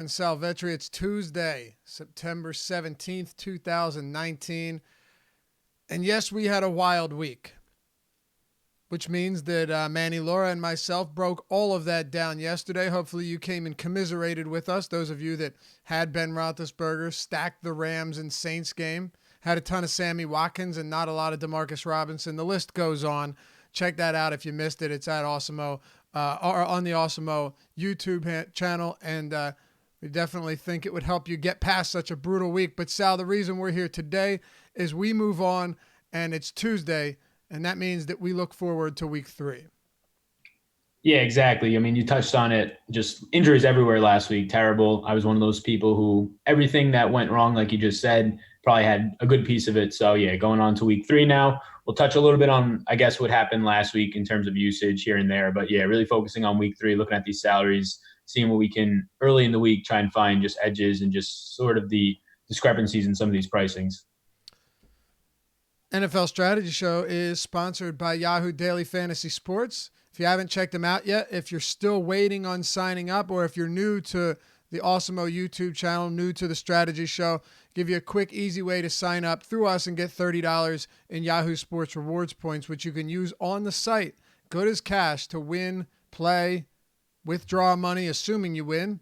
And Salvetri, it's Tuesday, September 17th, 2019. And yes, we had a wild week, which means that Manny, Laura, and myself broke all of that down yesterday. Hopefully you came and commiserated with us. Those of you that had Ben Roethlisberger, stacked the Rams and Saints game, had a ton of Sammy Watkins and not a lot of Demarcus Robinson. The list goes on. Check that out if you missed it. It's at Awesemo, or on the Awesemo YouTube channel. And we definitely think it would help you get past such a brutal week. But Sal, the reason we're here today is we move on, and it's Tuesday, and that means that we look forward to week 3. Yeah, exactly. I mean, you touched on it. Just injuries everywhere last week. Terrible. I was one of those people who everything that went wrong, like you just said, probably had a good piece of it. So, yeah, going on to week 3 now. We'll touch a little bit on, I guess, what happened last week in terms of usage here and there. But, yeah, really focusing on week 3, looking at these salaries, seeing what we can early in the week try and find just edges and just sort of the discrepancies in some of these pricings. NFL Strategy Show is sponsored by Yahoo Daily Fantasy Sports. If you haven't checked them out yet, if you're still waiting on signing up, or if you're new to the Awesemo YouTube channel, new to the Strategy Show, give you a quick, easy way to sign up through us and get $30 in Yahoo Sports rewards points, which you can use on the site, good as cash, to win, play, withdraw money, assuming you win.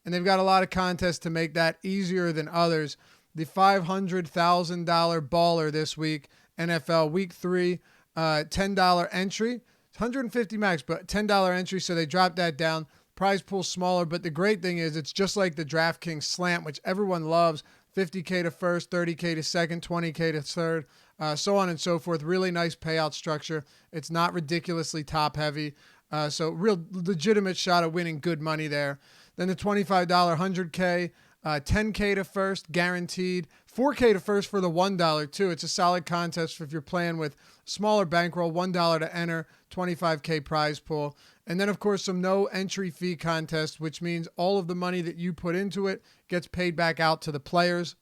And they've got a lot of contests to make that easier than others. The $500,000 baller this week, NFL Week 3, $10 entry. It's 150 max, but $10 entry, so they dropped that down. Prize pool smaller, but the great thing is it's just like the Draftkings slant, which everyone loves. 50K to first, 30K to second, 20K to third, so on and so forth. Really nice payout structure. It's not ridiculously top heavy. So real legitimate shot of winning good money there. Then the $25 100K, 10K to first, guaranteed. 4K to first for the $1 too. It's a solid contest if you're playing with smaller bankroll, $1 to enter, 25K prize pool. And then, of course, some no entry fee contest, which means all of the money that you put into it gets paid back out to the players.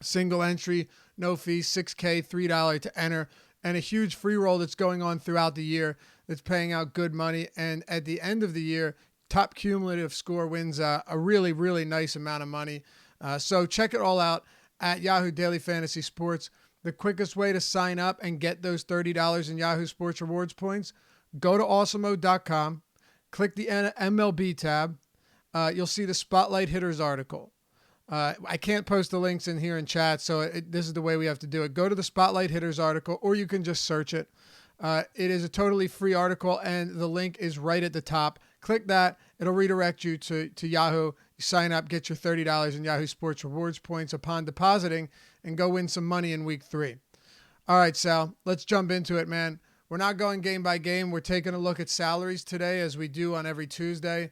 Single entry, no fee, 6K, $3 to enter, and a huge free roll that's going on throughout the year that's paying out good money. And at the end of the year, top cumulative score wins a really, really nice amount of money. So check it all out at Yahoo Daily Fantasy Sports. The quickest way to sign up and get those $30 in Yahoo Sports Rewards points, go to awesemo.com, click the MLB tab. You'll see the Spotlight Hitters article. I can't post the links in here in chat, so this is the way we have to do it. Go to the Spotlight Hitters article, or you can just search it. It is a totally free article, and the link is right at the top. Click that. It'll redirect you to Yahoo. You sign up, get your $30 in Yahoo Sports Rewards points upon depositing, and go win some money in week 3. All right, Sal, let's jump into it, man. We're not going game by game. We're taking a look at salaries today, as we do on every Tuesday.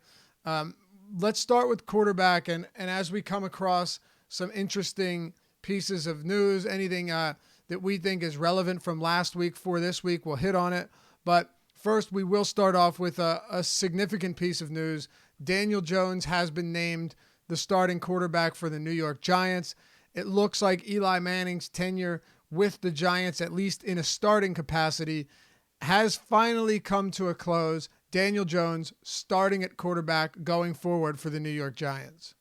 Let's start with quarterback, and as we come across some interesting pieces of news, anything that we think is relevant from last week for this week, we'll hit on it. But first, we will start off with a significant piece of news. Daniel Jones has been named the starting quarterback for the New York Giants. It looks like Eli Manning's tenure with the Giants, at least in a starting capacity, has finally come to a close. Daniel Jones starting at quarterback going forward for the New York Giants.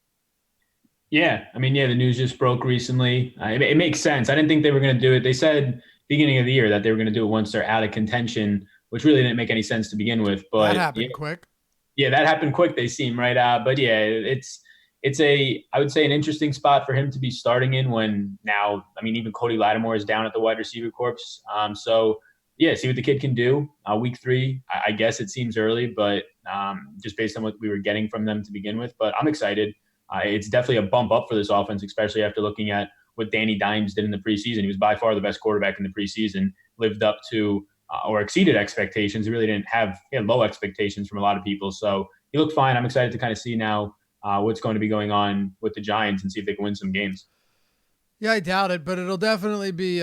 Yeah, I mean, the news just broke recently. It makes sense. I didn't think they were going to do it. They said beginning of the year that they were going to do it once they're out of contention, which really didn't make any sense to begin with. But that happened quick. Yeah, that happened quick, they seem, right? But yeah, I would say an interesting spot for him to be starting in when now, I mean, even Cody Lattimore is down at the wide receiver corps. So yeah, see what the kid can do. Week 3, I guess it seems early, but just based on what we were getting from them to begin with. But I'm excited. It's definitely a bump up for this offense, especially after looking at what Danny Dimes did in the preseason. He was by far the best quarterback in the preseason, lived up to or exceeded expectations. He really didn't have low expectations from a lot of people. So he looked fine. I'm excited to kind of see now what's going to be going on with the Giants and see if they can win some games. Yeah, I doubt it, but it'll definitely be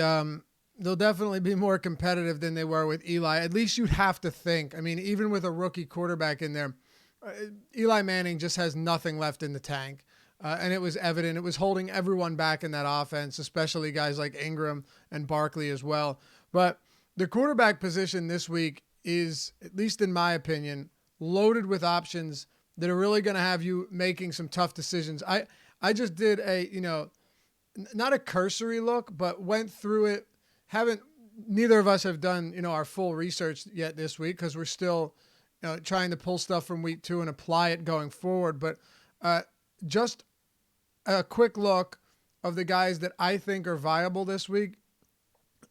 they'll definitely be more competitive than they were with Eli. At least you'd have to think. I mean, even with a rookie quarterback in there, Eli Manning just has nothing left in the tank. And it was evident. It was holding everyone back in that offense, especially guys like Ingram and Barkley as well. But the quarterback position this week is, at least in my opinion, loaded with options that are really going to have you making some tough decisions. I just did a, not a cursory look, but went through it. Neither of us have done, our full research yet this week because we're still, trying to pull stuff from week 2 and apply it going forward. But just a quick look of the guys that I think are viable this week.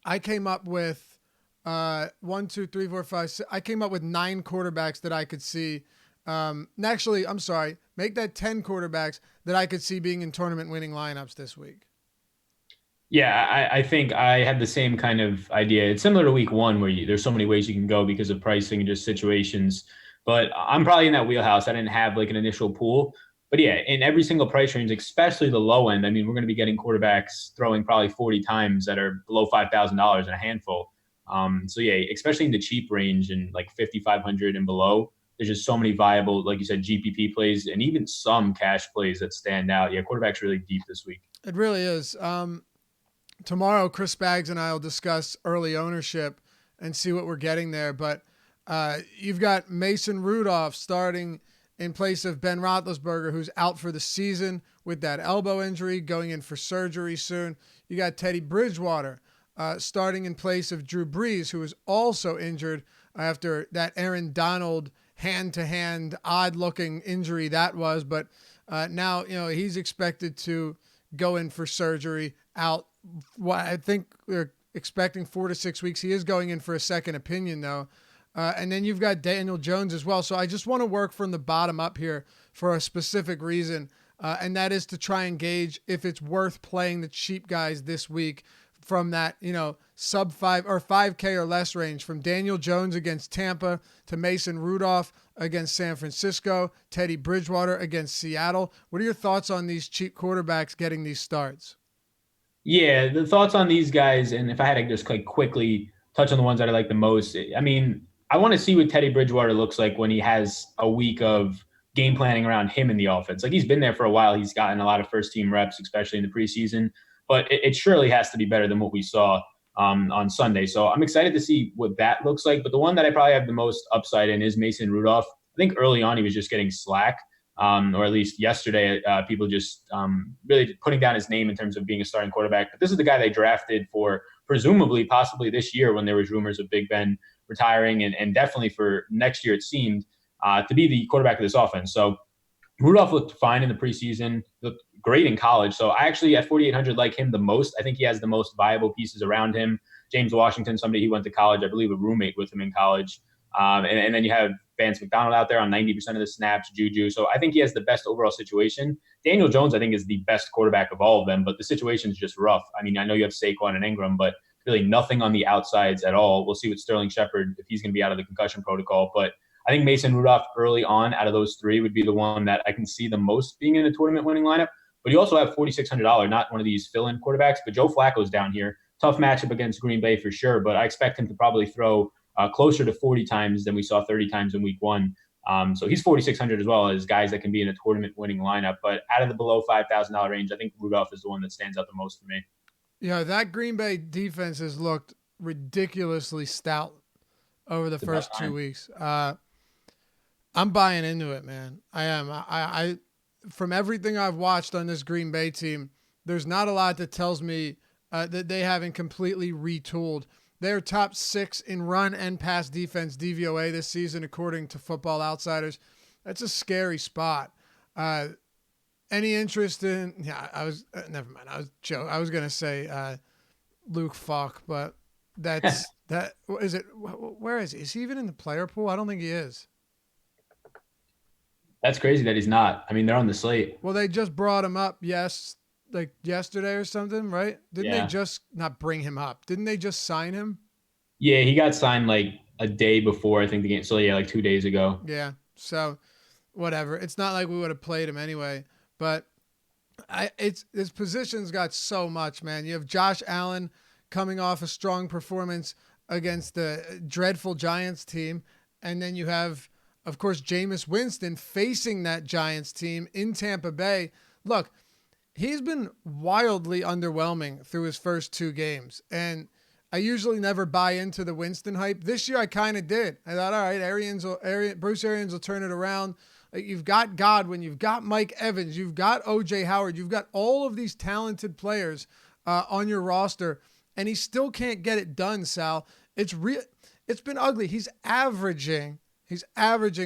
I came up with 1, 2, 3, 4, 5, 6. I came up with 9 quarterbacks that I could see. Actually, I'm sorry, make that 10 quarterbacks that I could see being in tournament winning lineups this week. Yeah, I think I had the same kind of idea. It's similar to week 1 where there's so many ways you can go because of pricing and just situations. But I'm probably in that wheelhouse. I didn't have like an initial pool. But yeah, in every single price range, especially the low end, I mean, we're going to be getting quarterbacks throwing probably 40 times that are below $5,000 in a handful. So yeah, especially in the cheap range and like 5,500 and below, there's just so many viable, like you said, GPP plays and even some cash plays that stand out. Yeah, quarterback's really deep this week. It really is. Tomorrow, Chris Baggs and I will discuss early ownership and see what we're getting there. But you've got Mason Rudolph starting in place of Ben Roethlisberger, who's out for the season with that elbow injury, going in for surgery soon. You got Teddy Bridgewater starting in place of Drew Brees, who is also injured after that Aaron Donald hand-to-hand odd-looking injury that was. But now, he's expected to go in for surgery out. I think we're expecting 4 to 6 weeks. He is going in for a second opinion, though. And then you've got Daniel Jones as well. So I just want to work from the bottom up here for a specific reason, and that is to try and gauge if it's worth playing the cheap guys this week from that, sub 5 or 5K or less range, from Daniel Jones against Tampa to Mason Rudolph against San Francisco, Teddy Bridgewater against Seattle. What are your thoughts on these cheap quarterbacks getting these starts? Yeah, the thoughts on these guys, and if I had to just like quickly touch on the ones that I like the most, I mean, I want to see what Teddy Bridgewater looks like when he has a week of game planning around him in the offense. Like, he's been there for a while. He's gotten a lot of first team reps, especially in the preseason, but it surely has to be better than what we saw on Sunday. So I'm excited to see what that looks like. But the one that I probably have the most upside in is Mason Rudolph. I think early on he was just getting slack. Or at least yesterday, people just really putting down his name in terms of being a starting quarterback. But this is the guy they drafted for presumably, possibly this year when there was rumors of Big Ben retiring, and definitely for next year, it seemed, to be the quarterback of this offense. So Rudolph looked fine in the preseason, looked great in college. So I actually, at 4,800, like him the most. I think he has the most viable pieces around him. James Washington, somebody he went to college, I believe a roommate with him in college. And then you have Vance McDonald out there on 90% of the snaps, Juju. So I think he has the best overall situation. Daniel Jones, I think, is the best quarterback of all of them, but the situation is just rough. I mean, I know you have Saquon and Ingram, but really nothing on the outsides at all. We'll see with Sterling Shepard if he's going to be out of the concussion protocol. But I think Mason Rudolph early on out of those three would be the one that I can see the most being in a tournament winning lineup. But you also have $4,600, not one of these fill-in quarterbacks, but Joe Flacco's down here. Tough matchup against Green Bay for sure, but I expect him to probably throw closer to 40 times than we saw 30 times in week 1. So he's 4,600 as well as guys that can be in a tournament winning lineup. But out of the below $5,000 range, I think Rudolph is the one that stands out the most for me. Yeah, that Green Bay defense has looked ridiculously stout over the first 2 weeks. I'm buying into it, man. I am. I from everything I've watched on this Green Bay team, there's not a lot that tells me that they haven't completely retooled. They're top 6 in run and pass defense DVOA this season, according to Football Outsiders. That's a scary spot. Any interest in? Yeah, I was never mind. I was gonna say Luke Falk, but that's that. Is it? Where is he? Is he even in the player pool? I don't think he is. That's crazy that he's not. I mean, they're on the slate. Well, they just brought him up. Yes. Like yesterday or something, right? Didn't they just not bring him up? Didn't they just sign him? Yeah, he got signed like a day before, I think, the game. So yeah, like 2 days ago. Yeah. So whatever. It's not like we would have played him anyway. But his position's got so much, man. You have Josh Allen coming off a strong performance against the dreadful Giants team, and then you have, of course, Jameis Winston facing that Giants team in Tampa Bay. Look. He's been wildly underwhelming through his first 2 games, and I usually never buy into the Winston hype. This year I kind of did. I thought, all right, Bruce Arians will turn it around. Like, you've got Godwin, you've got Mike Evans, you've got OJ Howard, you've got all of these talented players on your roster, and he still can't get it done, Sal. It's been ugly. He's averaging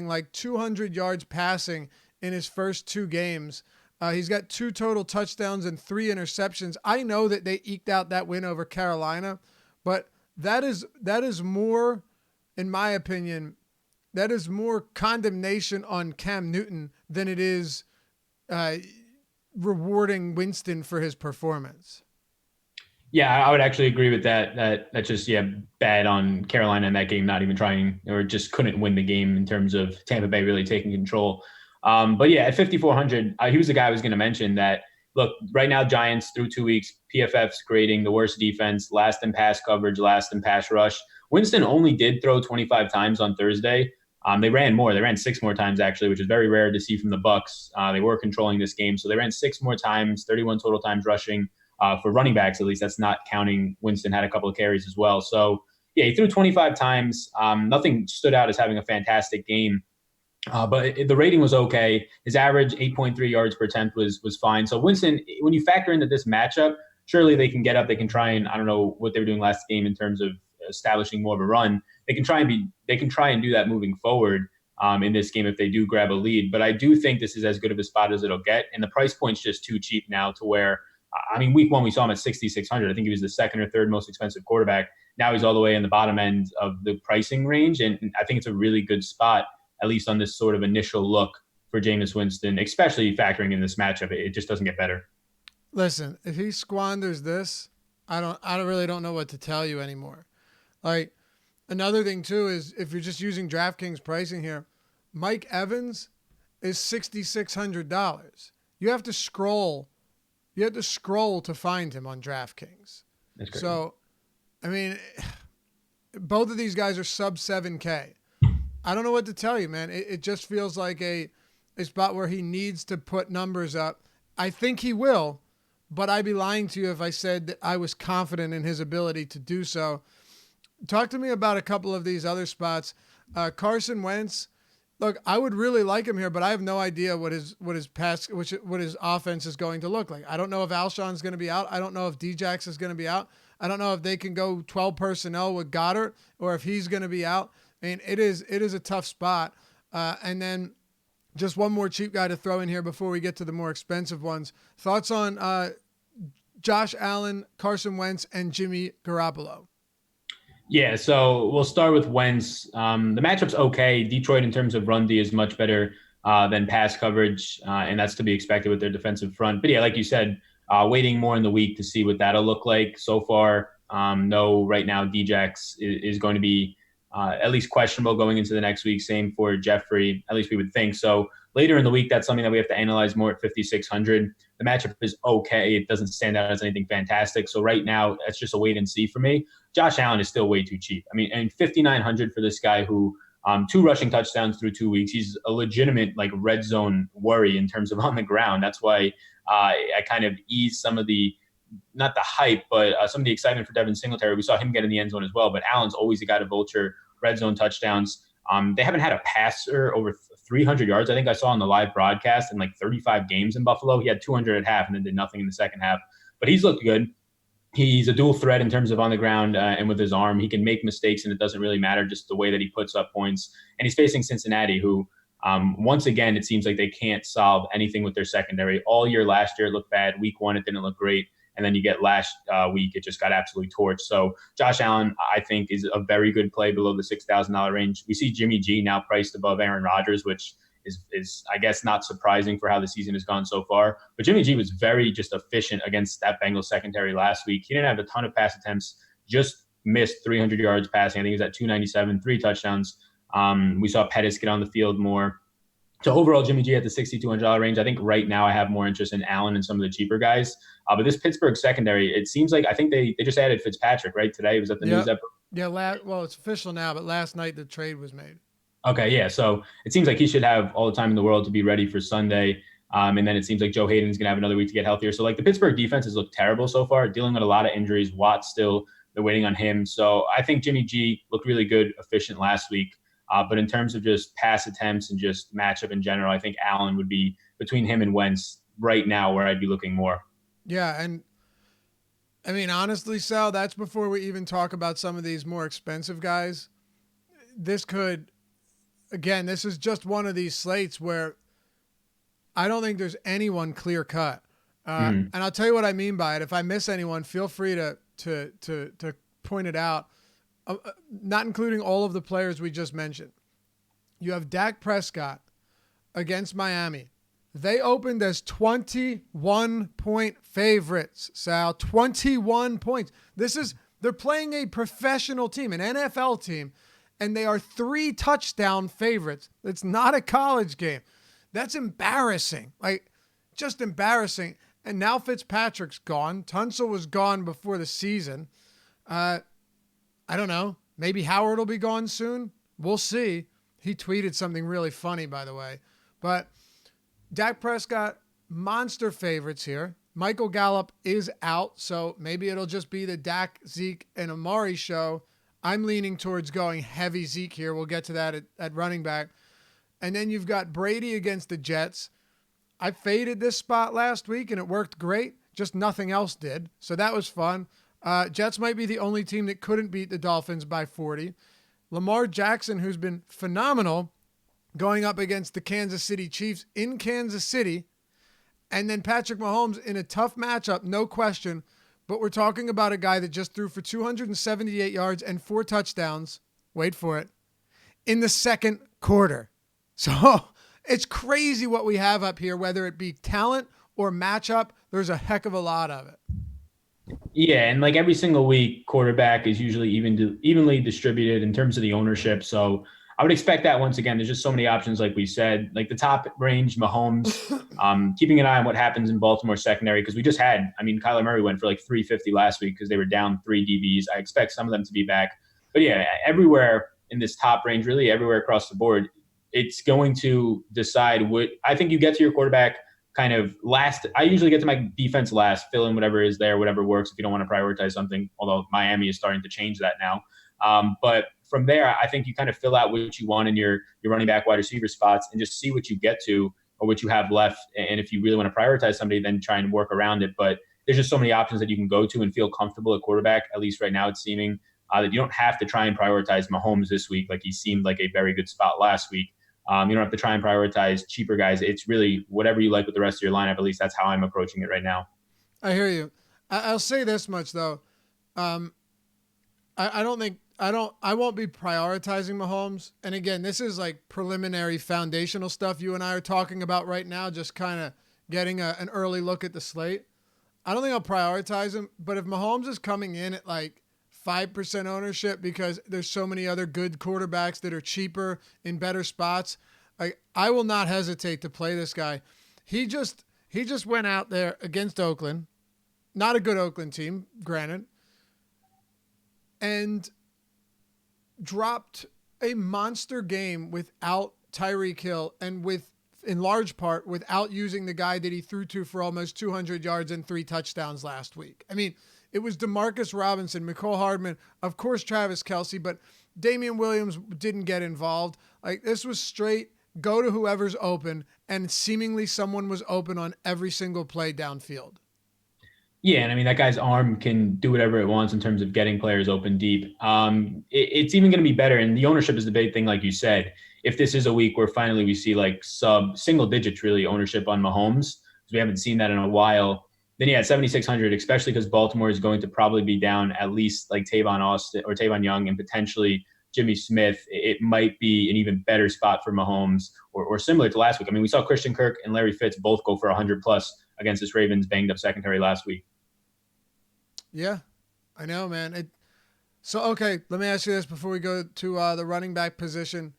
like 200 yards passing in his first 2 games. He's got 2 total touchdowns and 3 interceptions. I know that they eked out that win over Carolina, but that is more, in my opinion, that is more condemnation on Cam Newton than it is rewarding Winston for his performance. Yeah, I would actually agree with that. That's just bad on Carolina in that game, not even trying, or just couldn't win the game in terms of Tampa Bay really taking control. But yeah, at 5,400, he was the guy I was going to mention that. Look, right now, Giants through 2 weeks, PFF's grading the worst defense, last in pass coverage, last in pass rush. Winston only did throw 25 times on Thursday. They ran more. They ran 6 more times, actually, which is very rare to see from the Bucs. They were controlling this game. So they ran 6 more times, 31 total times rushing. For running backs, at least, that's not counting Winston had a couple of carries as well. So, yeah, he threw 25 times. Nothing stood out as having a fantastic game. But the rating was okay. His average 8.3 yards per attempt was fine. So Winston, when you factor into this matchup, surely they can get up. They can try and, I don't know what they were doing last game in terms of establishing more of a run. They can try and do that moving forward in this game if they do grab a lead. But I do think this is as good of a spot as it'll get. And the price point's just too cheap now to where, week 1, we saw him at 6,600. I think he was the second or third most expensive quarterback. Now he's all the way in the bottom end of the pricing range. And I think it's a really good spot, at least on this sort of initial look for Jameis Winston, especially factoring in this matchup. It just doesn't get better. Listen, if he squanders this, I really don't know what to tell you anymore. Like, another thing too is if you're just using DraftKings pricing here, Mike Evans is $6,600. You have to scroll to find him on DraftKings. That's great. So, both of these guys are sub 7K. I don't know what to tell you, man. It just feels like a spot where he needs to put numbers up. I think he will, but I'd be lying to you if I said that I was confident in his ability to do so. Talk to me about a couple of these other spots. Carson Wentz. Look, I would really like him here, but I have no idea what his offense is going to look like. I don't know if Alshon's going to be out. I don't know if Djax is going to be out. I don't know if they can go 12 personnel with Goddard or if he's going to be out. It is a tough spot. And then just one more cheap guy to throw in here before we get to the more expensive ones. Thoughts on Josh Allen, Carson Wentz, and Jimmy Garoppolo? Yeah, so we'll start with Wentz. The matchup's okay. Detroit, in terms of run D, is much better than pass coverage, and that's to be expected with their defensive front. But yeah, like you said, waiting more in the week to see what that'll look like. So far, no, right now, Djax is going to be at least questionable going into the next week. Same for Jeffrey, at least we would think. So later in the week, that's something that we have to analyze more at 5,600. The matchup is okay. It doesn't stand out as anything fantastic. So right now, that's just a wait and see for me. Josh Allen is still way too cheap. And 5,900 for this guy who 2 rushing touchdowns through 2 weeks. He's a legitimate red zone worry in terms of on the ground. That's why I kind of eased some of the, not the hype, but some of the excitement for Devin Singletary. We saw him get in the end zone as well, but Allen's always a guy to vulture red zone touchdowns. They haven't had a passer over 300 yards. I think I saw on the live broadcast in 35 games in Buffalo. He had 200 at half and then did nothing in the second half. But he's looked good. He's a dual threat in terms of on the ground and with his arm. He can make mistakes, and it doesn't really matter, just the way that he puts up points. And he's facing Cincinnati, who, once again, it seems like they can't solve anything with their secondary. All year last year, it looked bad. Week 1, it didn't look great. And then you get last week, it just got absolutely torched. So Josh Allen, I think, is a very good play below the $6,000 range. We see Jimmy G now priced above Aaron Rodgers, which is I guess not surprising for how the season has gone so far. But Jimmy G was very just efficient against that Bengals secondary last week. He didn't have a ton of pass attempts, just missed 300 yards passing. I think he was at 297, 3 touchdowns. We saw Pettis get on the field more. So overall, Jimmy G at the $6,200 range. I think right now I have more interest in Allen and some of the cheaper guys. But this Pittsburgh secondary, it seems like I think they just added Fitzpatrick, right? Today was at the news. Yeah, well, it's official now, but last night the trade was made. Okay, yeah. So it seems like he should have all the time in the world to be ready for Sunday. And then it seems like Joe Hayden's going to have another week to get healthier. So the Pittsburgh defense has looked terrible so far, dealing with a lot of injuries. Watt still, they're waiting on him. So I think Jimmy G looked really good, efficient last week. But in terms of just pass attempts and just matchup in general, I think Allen would be between him and Wentz right now where I'd be looking more. Yeah, and I mean, honestly, Sal, that's before we even talk about some of these more expensive guys. This could, again, this is just one of these slates where I don't think there's anyone clear cut. And I'll tell you what I mean by it. If I miss anyone, feel free to point it out. Not including all of the players we just mentioned. You have Dak Prescott against Miami. They opened as 21-point favorites, Sal. 21 points. They're playing a professional team, an NFL team, and they are 3 touchdown favorites. It's not a college game. That's embarrassing. Like, just embarrassing. And now Fitzpatrick's gone. Tunsil was gone before the season. I don't know. Maybe Howard will be gone soon. We'll see. He tweeted something really funny, by the way. But Dak Prescott, monster favorites here. Michael Gallup is out, so maybe it'll just be the Dak, Zeke, and Amari show. I'm leaning towards going heavy Zeke here. We'll get to that at running back. And then you've got Brady against the Jets. I faded this spot last week, and it worked great. Just nothing else did. So that was fun. Jets might be the only team that couldn't beat the Dolphins by 40. Lamar Jackson, who's been phenomenal, going up against the Kansas City Chiefs in Kansas City. And then Patrick Mahomes in a tough matchup, no question. But we're talking about a guy that just threw for 278 yards and 4 touchdowns. Wait for it. In the second quarter. So it's crazy what we have up here, whether it be talent or matchup. There's a heck of a lot of it. Yeah, and like every single week, quarterback is usually evenly distributed in terms of the ownership. So I would expect that once again. There's just so many options, like we said. Like the top range, Mahomes, keeping an eye on what happens in Baltimore secondary because we just had, Kyler Murray went for like 350 last week because they were down 3 DBs. I expect some of them to be back. But yeah, everywhere in this top range, really everywhere across the board, it's going to decide what – I think you get to your quarterback – kind of last. I usually get to my defense last, fill in whatever is there, whatever works if you don't want to prioritize something, although Miami is starting to change that now. But from there, I think you kind of fill out what you want in your running back, wide receiver spots and just see what you get to or what you have left. And if you really want to prioritize somebody, then try and work around it. But there's just so many options that you can go to and feel comfortable at quarterback. At least right now it's seeming that you don't have to try and prioritize Mahomes this week. Like he seemed like a very good spot last week. You don't have to try and prioritize cheaper guys. It's really whatever you like with the rest of your lineup. At least that's how I'm approaching it right now. I hear you. I'll say this much though. I won't be prioritizing Mahomes. And again, this is like preliminary foundational stuff you and I are talking about right now, just kind of getting an early look at the slate. I don't think I'll prioritize him, but if Mahomes is coming in at like 5% ownership because there's so many other good quarterbacks that are cheaper in better spots, I will not hesitate to play this guy. He just went out there against Oakland, not a good Oakland team, granted, and dropped a monster game without Tyreek Hill and in large part without using the guy that he threw to for almost 200 yards and 3 touchdowns last week. It was Demarcus Robinson, Mecole Hardman, of course Travis Kelce, but Damian Williams didn't get involved. Like this was straight go to whoever's open, and seemingly someone was open on every single play downfield. Yeah, and that guy's arm can do whatever it wants in terms of getting players open deep. It's even going to be better, and the ownership is the big thing, like you said. If this is a week where finally we see like sub-single digits really ownership on Mahomes, because we haven't seen that in a while, then yeah, at 7,600, especially because Baltimore is going to probably be down at least like Tavon Young and potentially Jimmy Smith. It might be an even better spot for Mahomes or similar to last week. We saw Christian Kirk and Larry Fitz both go for 100 plus against this Ravens banged up secondary last week. Yeah, I know, man. Okay, let me ask you this before we go to the running back position.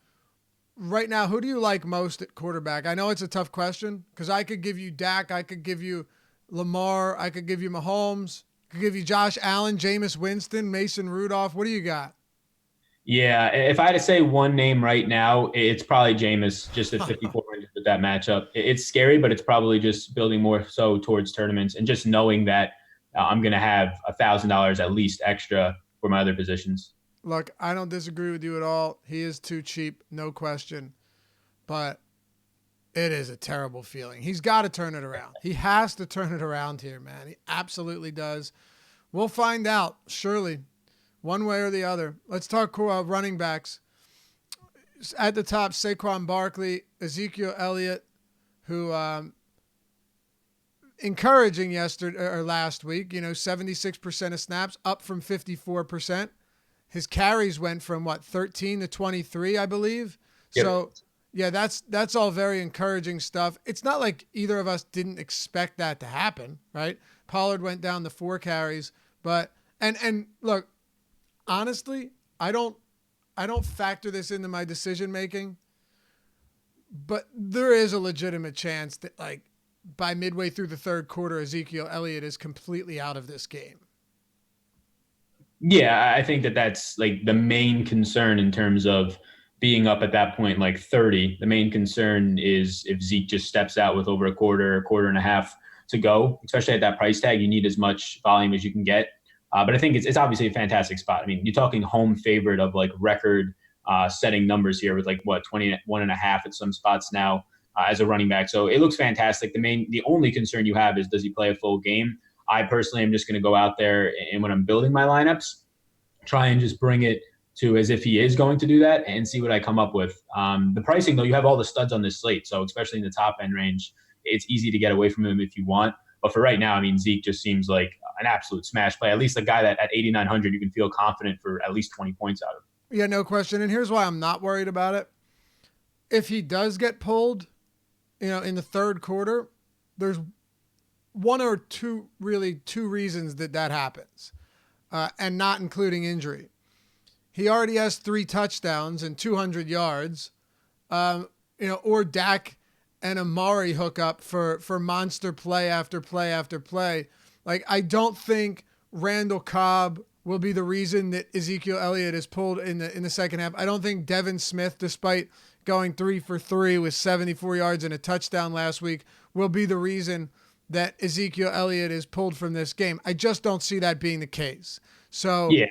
Right now, who do you like most at quarterback? I know it's a tough question because I could give you Dak, I could give you Lamar, I could give you Mahomes, I could give you Josh Allen, Jameis Winston, Mason Rudolph. What do you got? Yeah, if I had to say one name right now, it's probably Jameis, just at 5,400 with that matchup. It's scary, but it's probably just building more so towards tournaments and just knowing that I'm going to have $1,000 at least extra for my other positions. Look, I don't disagree with you at all. He is too cheap, no question. But it is a terrible feeling. He's got to turn it around. He has to turn it around here, man. He absolutely does. We'll find out, surely, one way or the other. Let's talk running backs. At the top, Saquon Barkley, Ezekiel Elliott, who encouraging yesterday or last week, 76% of snaps, up from 54%. His carries went from 13 to 23, I believe. Yep. So yeah, that's all very encouraging stuff. It's not like either of us didn't expect that to happen, right? Pollard went down to 4 carries, but and look, honestly, I don't factor this into my decision making, but there is a legitimate chance that by midway through the third quarter, Ezekiel Elliott is completely out of this game. Yeah, I think that's like the main concern in terms of being up at that point, 30. The main concern is if Zeke just steps out with over a quarter and a half to go, especially at that price tag. You need as much volume as you can get. But I think it's obviously a fantastic spot. I mean, you're talking home favorite of record setting numbers here with 21 and a half at some spots now as a running back. So it looks fantastic. The only concern you have is, does he play a full game? I personally am just going to go out there and when I'm building my lineups, try and just bring it to as if he is going to do that and see what I come up with. The pricing, though, you have all the studs on this slate. So especially in the top end range, it's easy to get away from him if you want. But for right now, I mean, Zeke just seems like an absolute smash play. At least a guy that at 8,900, you can feel confident for at least 20 points out of. Yeah, no question. And here's why I'm not worried about it. If he does get pulled, in the third quarter, there's one or two reasons that happens, and not including injury. He already has 3 touchdowns and 200 yards, or Dak and Amari hook up for monster play after play after play. I don't think Randall Cobb will be the reason that Ezekiel Elliott is pulled in the second half. I don't think Devin Smith, despite going 3 for 3 with 74 yards and a touchdown last week, will be the reason that Ezekiel Elliott is pulled from this game. I just don't see that being the case. So, yeah.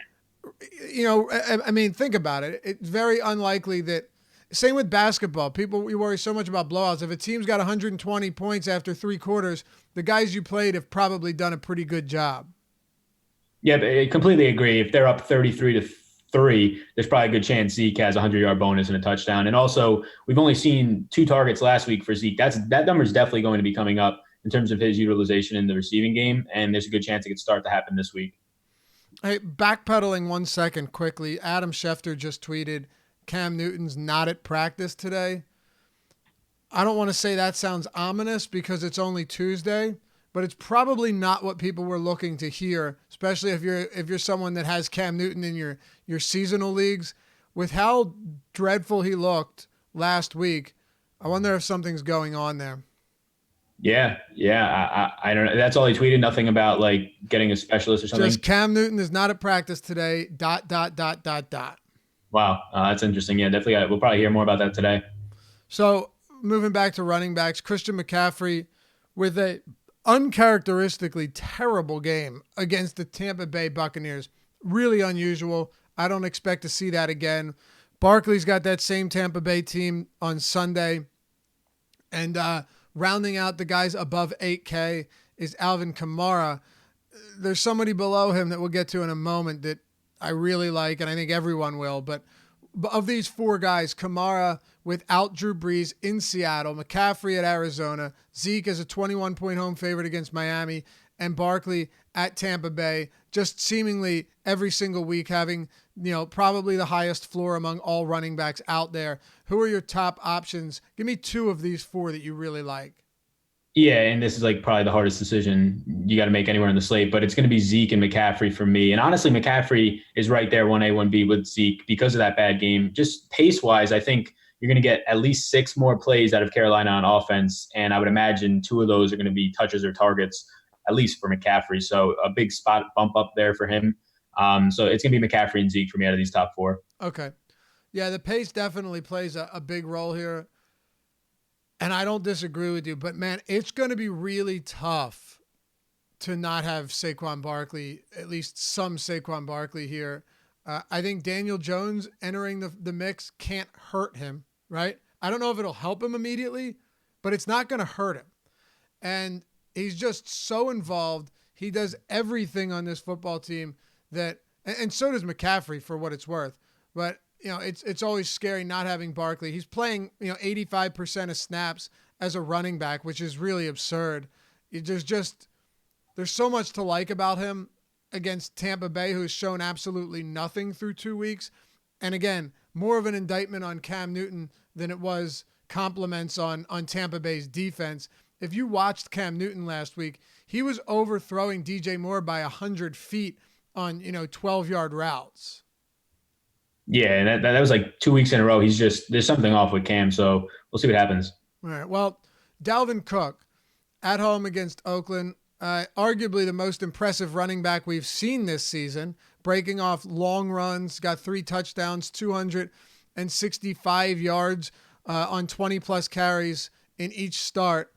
I mean, think about it. It's very unlikely that. Same with basketball. We worry so much about blowouts. If a team's got 120 points after 3 quarters, the guys you played have probably done a pretty good job. Yeah, I completely agree. If they're up 33-3, there's probably a good chance Zeke has a 100-yard bonus and a touchdown. And also, we've only seen 2 targets last week for Zeke. That number is definitely going to be coming up in terms of his utilization in the receiving game, and there's a good chance it could start to happen this week. Hey, backpedaling 1 second quickly, Adam Schefter just tweeted, Cam Newton's not at practice today. I don't want to say that sounds ominous because it's only Tuesday, but it's probably not what people were looking to hear, especially if you're someone that has Cam Newton in your seasonal leagues. With how dreadful he looked last week, I wonder if something's going on there. Yeah. I don't know. That's all he tweeted. Nothing about getting a specialist or something. Just Cam Newton is not at practice today. ... Wow, that's interesting. Yeah, definitely. We'll probably hear more about that today. So moving back to running backs, Christian McCaffrey with a uncharacteristically terrible game against the Tampa Bay Buccaneers. Really unusual. I don't expect to see that again. Barkley's got that same Tampa Bay team on Sunday. And rounding out the guys above 8K is Alvin Kamara. There's somebody below him that we'll get to in a moment that I really like, and I think everyone will. But of these 4 guys, Kamara without Drew Brees in Seattle, McCaffrey at Arizona, Zeke as a 21-point home favorite against Miami, and Barkley at Tampa Bay, just seemingly every single week having, probably the highest floor among all running backs out there. Who are your top options? Give me 2 of these 4 that you really like. Yeah, and this is probably the hardest decision you got to make anywhere in the slate, but it's going to be Zeke and McCaffrey for me. And honestly, McCaffrey is right there 1A, 1B with Zeke because of that bad game. Just pace-wise, I think you're going to get at least 6 more plays out of Carolina on offense, and I would imagine 2 of those are going to be touches or targets, at least for McCaffrey. So a big spot bump up there for him. So it's going to be McCaffrey and Zeke for me out of these top 4. Okay. Yeah, the pace definitely plays a big role here. And I don't disagree with you, but man, it's going to be really tough to not have Saquon Barkley, at least some Saquon Barkley here. I think Daniel Jones entering the mix can't hurt him, right? I don't know if it'll help him immediately, but it's not going to hurt him. And he's just so involved. He does everything on this football team that, and so does McCaffrey for what it's worth. But, it's always scary not having Barkley. He's playing, 85% of snaps as a running back, which is really absurd. There's so much to like about him against Tampa Bay, who's shown absolutely nothing through 2 weeks. And again, more of an indictment on Cam Newton than it was compliments on Tampa Bay's defense. If you watched Cam Newton last week, he was overthrowing DJ Moore by 100 feet on, 12-yard routes. Yeah, and that was like 2 weeks in a row. There's something off with Cam, so we'll see what happens. All right. Well, Dalvin Cook at home against Oakland, arguably the most impressive running back we've seen this season, breaking off long runs, got 3 touchdowns, 265 yards on 20-plus carries in each start.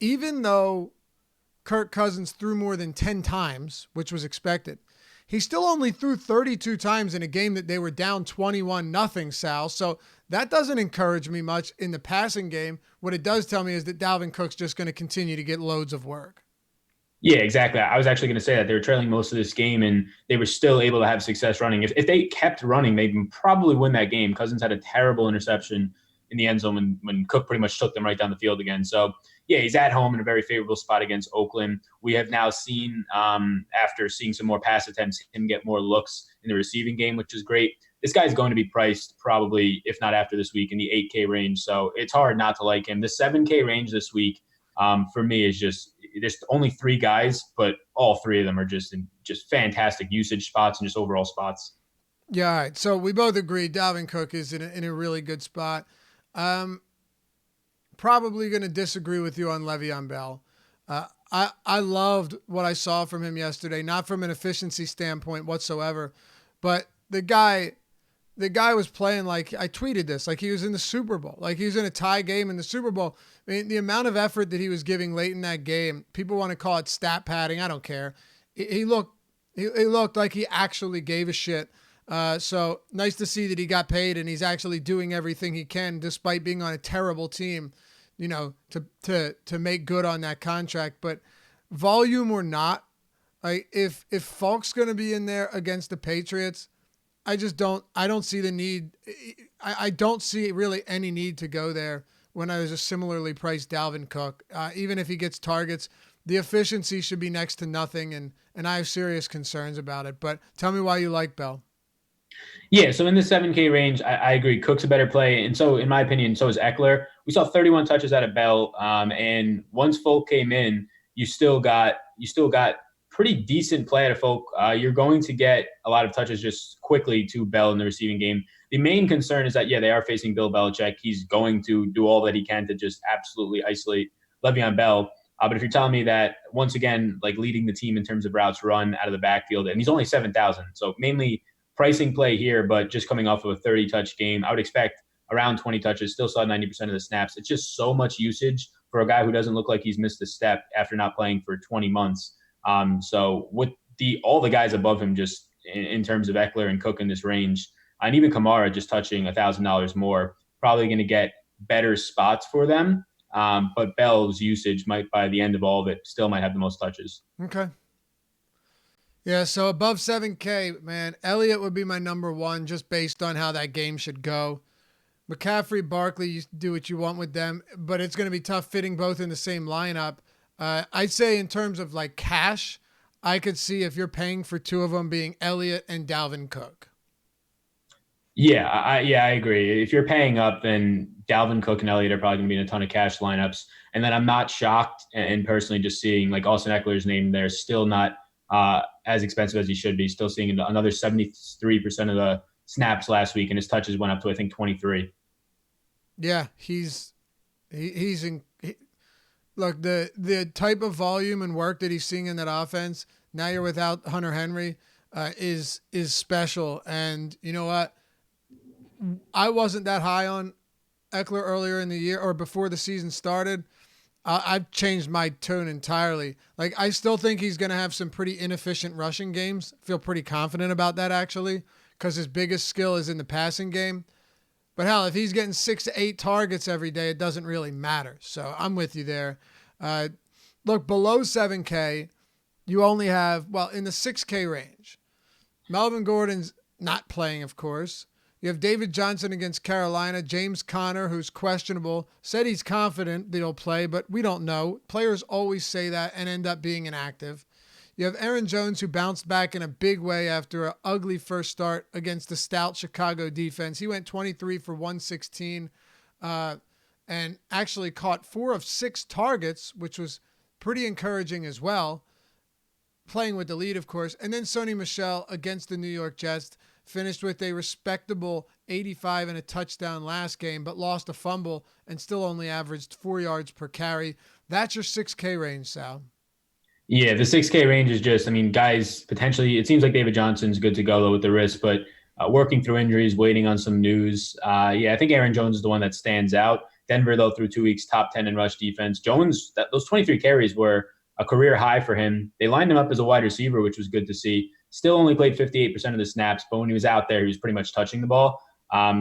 Even though Kirk Cousins threw more than 10 times, which was expected, he still only threw 32 times in a game that they were down 21-0, Sal. So that doesn't encourage me much in the passing game. What it does tell me is that Dalvin Cook's just going to continue to get loads of work. Yeah, exactly. I was actually going to say that they were trailing most of this game, and they were still able to have success running. If they kept running, they'd probably win that game. Cousins had a terrible interception in the end zone when Cook pretty much took them right down the field again. So, yeah, he's at home in a very favorable spot against Oakland. We have now seen, after seeing some more pass attempts, him get more looks in the receiving game, which is great. This guy's going to be priced probably, if not after this week, in the 8K range. So it's hard not to like him. The 7K range this week, for me, is just there's only 3 guys, but all 3 of them are just in just fantastic usage spots and just overall spots. Yeah, all right. So we both agree Dalvin Cook is in a really good spot. Probably going to disagree with you on Le'Veon Bell. I loved what I saw from him yesterday, not from an efficiency standpoint whatsoever, but the guy was playing like, I tweeted this, like he was in the Super Bowl, like he was in a tie game in the Super Bowl. I mean, the amount of effort that he was giving late in that game, people want to call it stat padding. I don't care. He looked like he actually gave a shit. So nice to see that he got paid and he's actually doing everything he can despite being on a terrible team, to make good on that contract. But volume or not, if Falk's going to be in there against the Patriots, I don't see the need. I don't see really any need to go there when I was a similarly priced Dalvin Cook. Even if he gets targets, the efficiency should be next to nothing. And I have serious concerns about it, but tell me why you like Bell. Yeah, so in the 7K range, I agree. Cook's a better play. And so, in my opinion, so is Eckler. We saw 31 touches out of Bell. And once Folk came in, you still got pretty decent play out of Folk. You're going to get a lot of touches just quickly to Bell in the receiving game. The main concern is that, yeah, they are facing Bill Belichick. He's going to do all that he can to just absolutely isolate Le'Veon Bell. But if you're telling me that, once again, like leading the team in terms of routes run out of the backfield, and he's only 7,000, so mainly pricing play here, but just coming off of a 30-touch game, I would expect around 20 touches, still saw 90% of the snaps. It's just so much usage for a guy who doesn't look like he's missed a step after not playing for 20 months. So with all the guys above him, just in terms of Eckler and Cook in this range, and even Kamara just touching $1,000 more, probably going to get better spots for them. But Bell's usage might, by the end of all of it, still might have the most touches. Okay. Yeah, so above 7K, man, Elliott would be my number 1 just based on how that game should go. McCaffrey, Barkley, you do what you want with them, but it's going to be tough fitting both in the same lineup. I'd say in terms of like cash, I could see if you're paying for 2 of them being Elliott and Dalvin Cook. Yeah, I agree. If you're paying up, then Dalvin Cook and Elliott are probably going to be in a ton of cash lineups. And then I'm not shocked, and personally just seeing like Austin Eckler's name there, still not as expensive as he should be. Still seeing another 73% of the snaps last week, and his touches went up to, I think, 23. Yeah, look, the type of volume and work that he's seeing in that offense, now you're without Hunter Henry, is special. And you know what? I wasn't that high on Eckler earlier in the year or before the season started. I've changed my tone entirely. Like, I still think he's going to have some pretty inefficient rushing games. Feel pretty confident about that, actually, because his biggest skill is in the passing game. But hell, if he's getting 6 to 8 targets every day, it doesn't really matter. So I'm with you there. Uh, Look, below 7K, you only have, well, in the 6K range, Melvin Gordon's not playing, of course. You have David Johnson against Carolina. James Conner, who's questionable, said he's confident that he'll play, but we don't know. Players always say that and end up being inactive. You have Aaron Jones, who bounced back in a big way after an ugly first start against the stout Chicago defense. He went 23 for 116 and actually caught 4 of 6 targets, which was pretty encouraging as well. Playing with the lead, of course. And then Sony Michel against the New York Jets finished with a respectable 85 and a touchdown last game, but lost a fumble and still only averaged 4 yards per carry. That's your 6K range, Sal. Yeah, the 6K range is just, I mean, guys, potentially, it seems like David Johnson's good to go though with the wrist, but working through injuries, waiting on some news. Yeah, I think Aaron Jones is the one that stands out. Denver, though, through 2 weeks, top 10 in rush defense. Jones, those 23 carries were a career high for him. They lined him up as a wide receiver, which was good to see. Still only played 58% of the snaps, but when he was out there, he was pretty much touching the ball.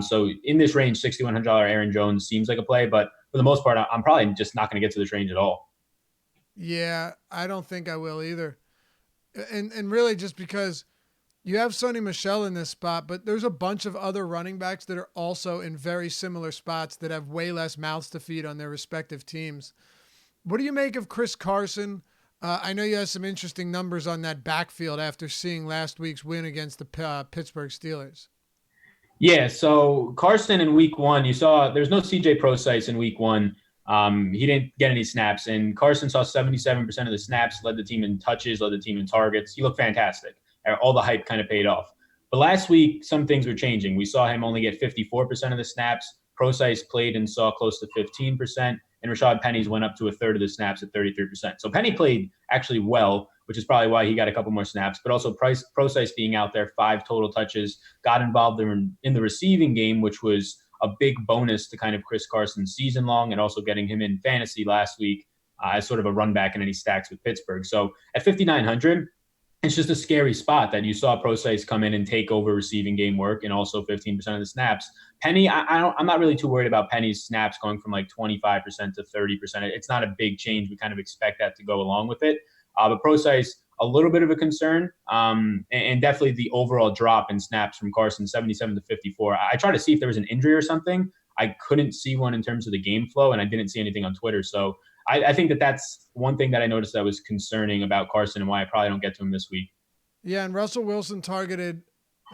So in this range, $6,100 Aaron Jones seems like a play, but for the most part, I'm probably just not going to get to this range at all. Yeah, I don't think I will either. And really just because you have Sony Michel in this spot, but there's a bunch of other running backs that are also in very similar spots that have way less mouths to feed on their respective teams. What do you make of Chris Carson? I know you have some interesting numbers on that backfield after seeing last week's win against the Pittsburgh Steelers. Yeah, so Carson in week one, you saw there's no CJ Procise in week one. He didn't get any snaps, and Carson saw 77% of the snaps, led the team in touches, led the team in targets. He looked fantastic. All the hype kind of paid off. But last week, some things were changing. We saw him only get 54% of the snaps. Procise played and saw close to 15%, and Rashad Penny's went up to a third of the snaps at 33%. So Penny played actually well, which is probably why he got a couple more snaps, but also Procise being out there, 5 total touches, got involved in the receiving game, which was a big bonus to kind of Chris Carson's season long, and also getting him in fantasy last week as sort of a run back in any stacks with Pittsburgh. So at 5,900, it's just a scary spot that you saw Procise come in and take over receiving game work and also 15% of the snaps. Penny, I'm not really too worried about Penny's snaps going from like 25% to 30%. It's not a big change. We kind of expect that to go along with it. But Procise, a little bit of a concern, and definitely the overall drop in snaps from Carson, 77 to 54. I tried to see if there was an injury or something. I couldn't see one in terms of the game flow, and I didn't see anything on Twitter. So I think that's one thing that I noticed that was concerning about Carson and why I probably don't get to him this week. Yeah, and Russell Wilson targeted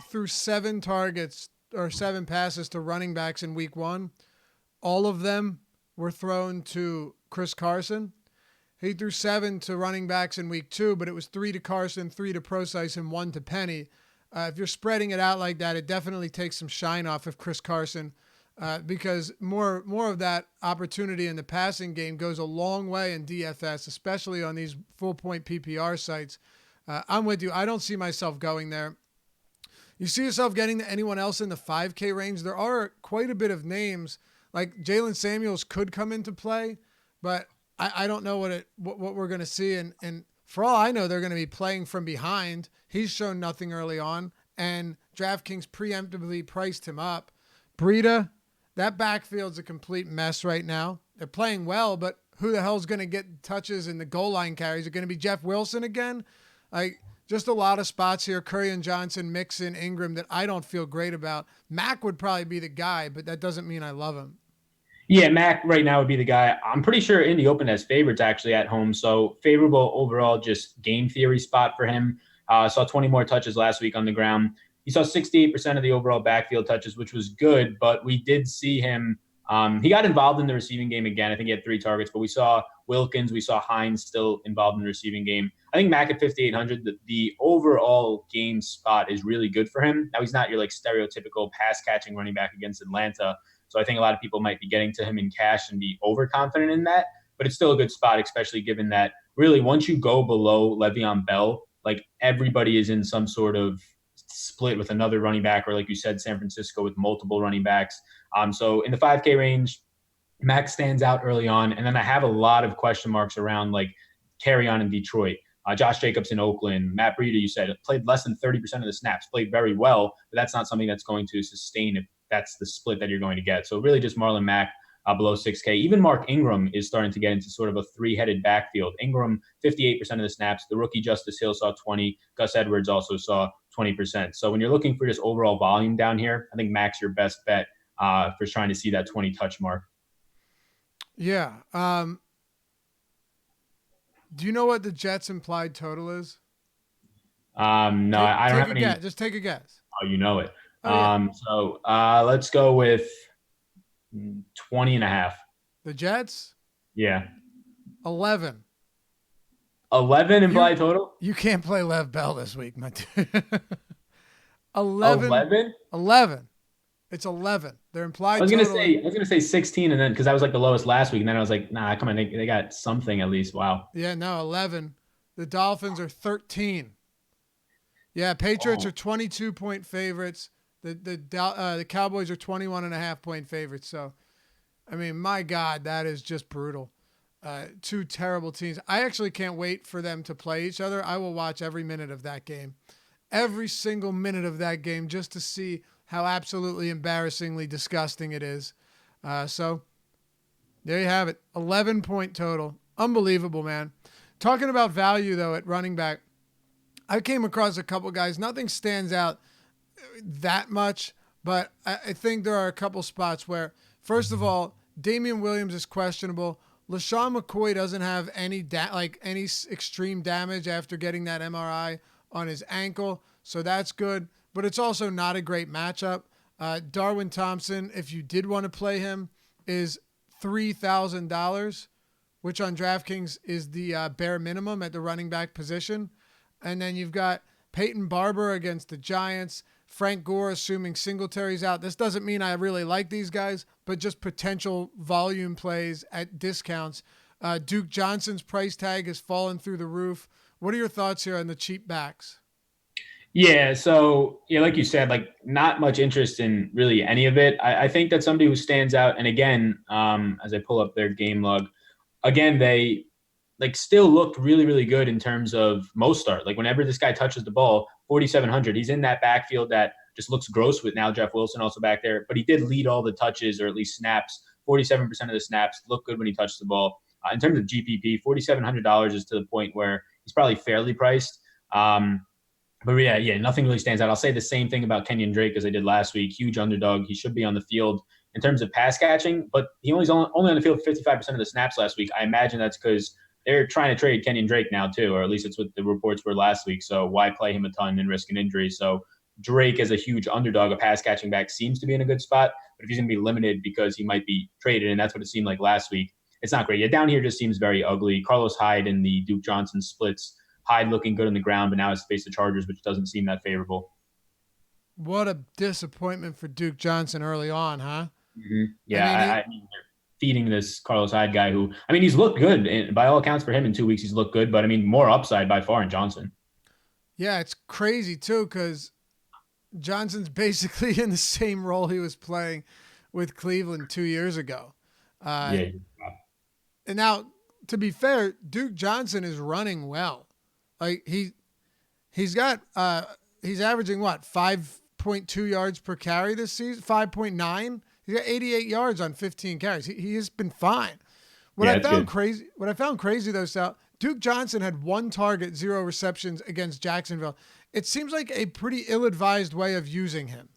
through 7 targets or 7 passes to running backs in week 1. All of them were thrown to Chris Carson. He threw 7 to running backs in week 2, but it was 3 to Carson, 3 to Procise, and 1 to Penny. If you're spreading it out like that, it definitely takes some shine off of Chris Carson because more of that opportunity in the passing game goes a long way in DFS, especially on these full point PPR sites. I'm with you. I don't see myself going there. You see yourself getting to anyone else in the 5K range? There are quite a bit of names. Like Jalen Samuels could come into play, but I don't know what we're going to see. And for all I know, they're going to be playing from behind. He's shown nothing early on, and DraftKings preemptively priced him up. Breida, that backfield's a complete mess right now. They're playing well, but who the hell's going to get touches in the goal line carries? Is it going to be Jeff Wilson again? Like, just a lot of spots here. Curry and Johnson, Mixon, Ingram that I don't feel great about. Mack would probably be the guy, but that doesn't mean I love him. Yeah, Mac right now would be the guy. I'm pretty sure Indy opened as favorites actually at home. So favorable overall, just game theory spot for him. Saw 20 more touches last week on the ground. He saw 68% of the overall backfield touches, which was good, but we did see him. He got involved in the receiving game again. I think he had 3 targets, but we saw Wilkins, we saw Hines still involved in the receiving game. I think Mac at 5,800, the overall game spot is really good for him. Now, he's not your like stereotypical pass catching running back against Atlanta. So I think a lot of people might be getting to him in cash and be overconfident in that. But it's still a good spot, especially given that really once you go below Le'Veon Bell, like everybody is in some sort of split with another running back, or like you said, San Francisco with multiple running backs. So in the 5K range, Mac stands out early on, and then I have a lot of question marks around like carry on in Detroit. Josh Jacobs in Oakland, Matt Breida, you said, played less than 30% of the snaps, played very well, but that's not something that's going to sustain if that's the split that you're going to get. So really just Marlon Mack below 6K. Even Mark Ingram is starting to get into sort of a three-headed backfield. Ingram, 58% of the snaps. The rookie Justice Hill saw 20. Gus Edwards also saw 20%. So when you're looking for just overall volume down here, I think Mack's your best bet for trying to see that 20 touch mark. Yeah. Do you know what the Jets' implied total is? No, I don't have any. Guess. Just take a guess. Oh, you know it. Oh, yeah. So let's go with 20 and a half. The Jets? Yeah. 11. 11 implied total? You can't play Lev Bell this week, my dude. 11? 11? 11. It's 11. Their implied I was gonna say 16, and then because I was like the lowest last week, and then I was like, nah, come on, they got something at least. Wow. Yeah, no, 11. The Dolphins are 13. Yeah, Patriots are 22-point favorites. The Cowboys are 21.5-point favorites. So, I mean, my God, that is just brutal. Two terrible teams. I actually can't wait for them to play each other. I will watch every minute of that game, every single minute of that game, just to see how absolutely embarrassingly disgusting it is. So there you have it. 11-point total. Unbelievable, man. Talking about value, though, at running back, I came across a couple guys. Nothing stands out that much, but I think there are a couple spots where, first of all, Damian Williams is questionable. LaShawn McCoy doesn't have any extreme damage after getting that MRI on his ankle, so that's good. But it's also not a great matchup. Darwin Thompson, if you did want to play him, is $3,000, which on DraftKings is the bare minimum at the running back position. And then you've got Peyton Barber against the Giants, Frank Gore assuming Singletary's out. This doesn't mean I really like these guys, but just potential volume plays at discounts. Duke Johnson's price tag has fallen through the roof. What are your thoughts here on the cheap backs? Yeah, so yeah, like you said, like not much interest in really any of it. I think that somebody who stands out, and again, as I pull up their game log, again, they like still looked really, really good in terms of most start. Like whenever this guy touches the ball, 4,700, he's in that backfield that just looks gross with now Jeff Wilson also back there, but he did lead all the touches or at least snaps. 47% of the snaps look good when he touched the ball. In terms of GPP, $4,700 is to the point where he's probably fairly priced. But yeah, nothing really stands out. I'll say the same thing about Kenyan Drake as I did last week. Huge underdog. He should be on the field in terms of pass catching, but he only on the field 55% of the snaps last week. I imagine that's because they're trying to trade Kenyan Drake now too, or at least it's what the reports were last week. So why play him a ton and risk an injury? So Drake as a huge underdog, a pass catching back, seems to be in a good spot. But if he's going to be limited because he might be traded, and that's what it seemed like last week, it's not great. Yeah, down here just seems very ugly. Carlos Hyde in the Duke Johnson splits. Hyde looking good on the ground, but now has faced the Chargers, which doesn't seem that favorable. What a disappointment for Duke Johnson early on, huh? Mm-hmm. Yeah, I mean, they're feeding this Carlos Hyde guy who, I mean, he's looked good. And by all accounts for him in 2 weeks, he's looked good. But, I mean, more upside by far in Johnson. Yeah, it's crazy, too, because Johnson's basically in the same role he was playing with Cleveland 2 years ago. Yeah. And now, to be fair, Duke Johnson is running well. Like he's averaging what, 5.2 yards per carry this season, 5.9. He's got 88 yards on 15 carries. He has been fine. What I found crazy though, Sal, Duke Johnson had 1 target, 0 receptions against Jacksonville. It seems like a pretty ill-advised way of using him.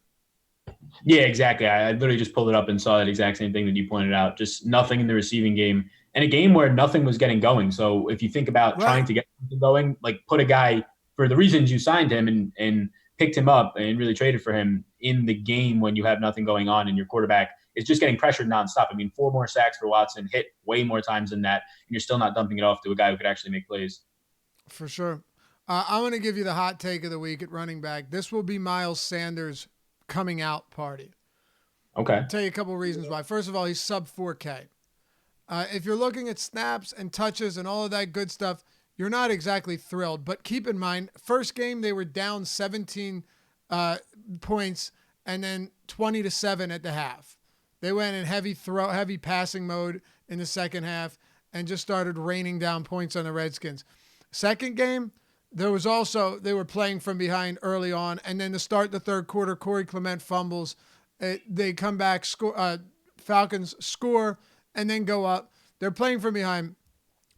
Yeah, exactly. I literally just pulled it up and saw that exact same thing that you pointed out. Just nothing in the receiving game. And a game where nothing was getting going. So if you think about trying to get something going, like put a guy for the reasons you signed him and picked him up and really traded for him in the game when you have nothing going on and your quarterback is just getting pressured nonstop. I mean, 4 more sacks for Watson, hit way more times than that, and you're still not dumping it off to a guy who could actually make plays. For sure. I'm going to give you the hot take of the week at running back. This will be Myles Sanders' coming out party. Okay. I'll tell you a couple of reasons why. First of all, he's sub 4K. If you're looking at snaps and touches and all of that good stuff, you're not exactly thrilled. But keep in mind, first game they were down 17 points and then 20-7 at the half. They went in heavy passing mode in the second half and just started raining down points on the Redskins. Second game, they were playing from behind early on, and then to start the third quarter, Corey Clement fumbles. They come back, Falcons score, and then go up. They're playing from behind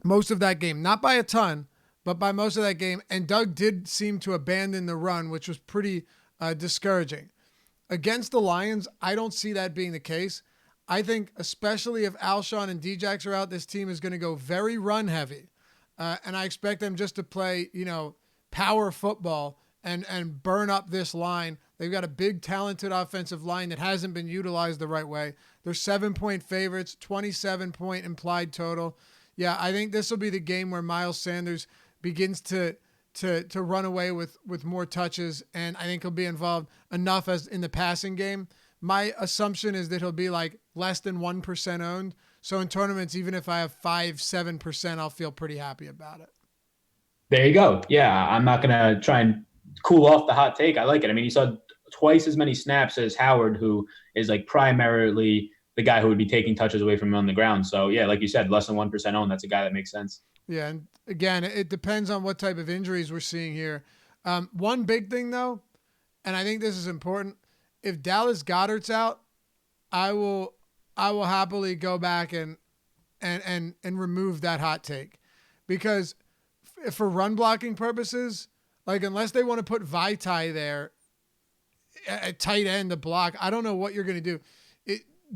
most of that game, not by a ton, but by most of that game. And Doug did seem to abandon the run, which was pretty discouraging. Against the Lions, I don't see that being the case. I think, especially if Alshon and Djax are out, this team is going to go very run heavy. And I expect them just to play, power football and burn up this line. They've got a big, talented offensive line that hasn't been utilized the right way. They're 7-point favorites, 27-point implied total. Yeah, I think this will be the game where Myles Sanders begins to run away with more touches, and I think he'll be involved enough as in the passing game. My assumption is that he'll be like less than 1% owned. So in tournaments, even if I have 5-7%, I'll feel pretty happy about it. There you go. Yeah, I'm not going to try and cool off the hot take. I like it. I mean, he saw twice as many snaps as Howard, who is like primarily the guy who would be taking touches away from him on the ground. So yeah, like you said, less than 1% owned. That's a guy that makes sense. Yeah, and again, it depends on what type of injuries we're seeing here. One big thing though, and I think this is important, if Dallas Goedert's out, I will happily go back and remove that hot take, because for run blocking purposes, like unless they want to put Vaitai there at tight end to block, I don't know what you're going to do.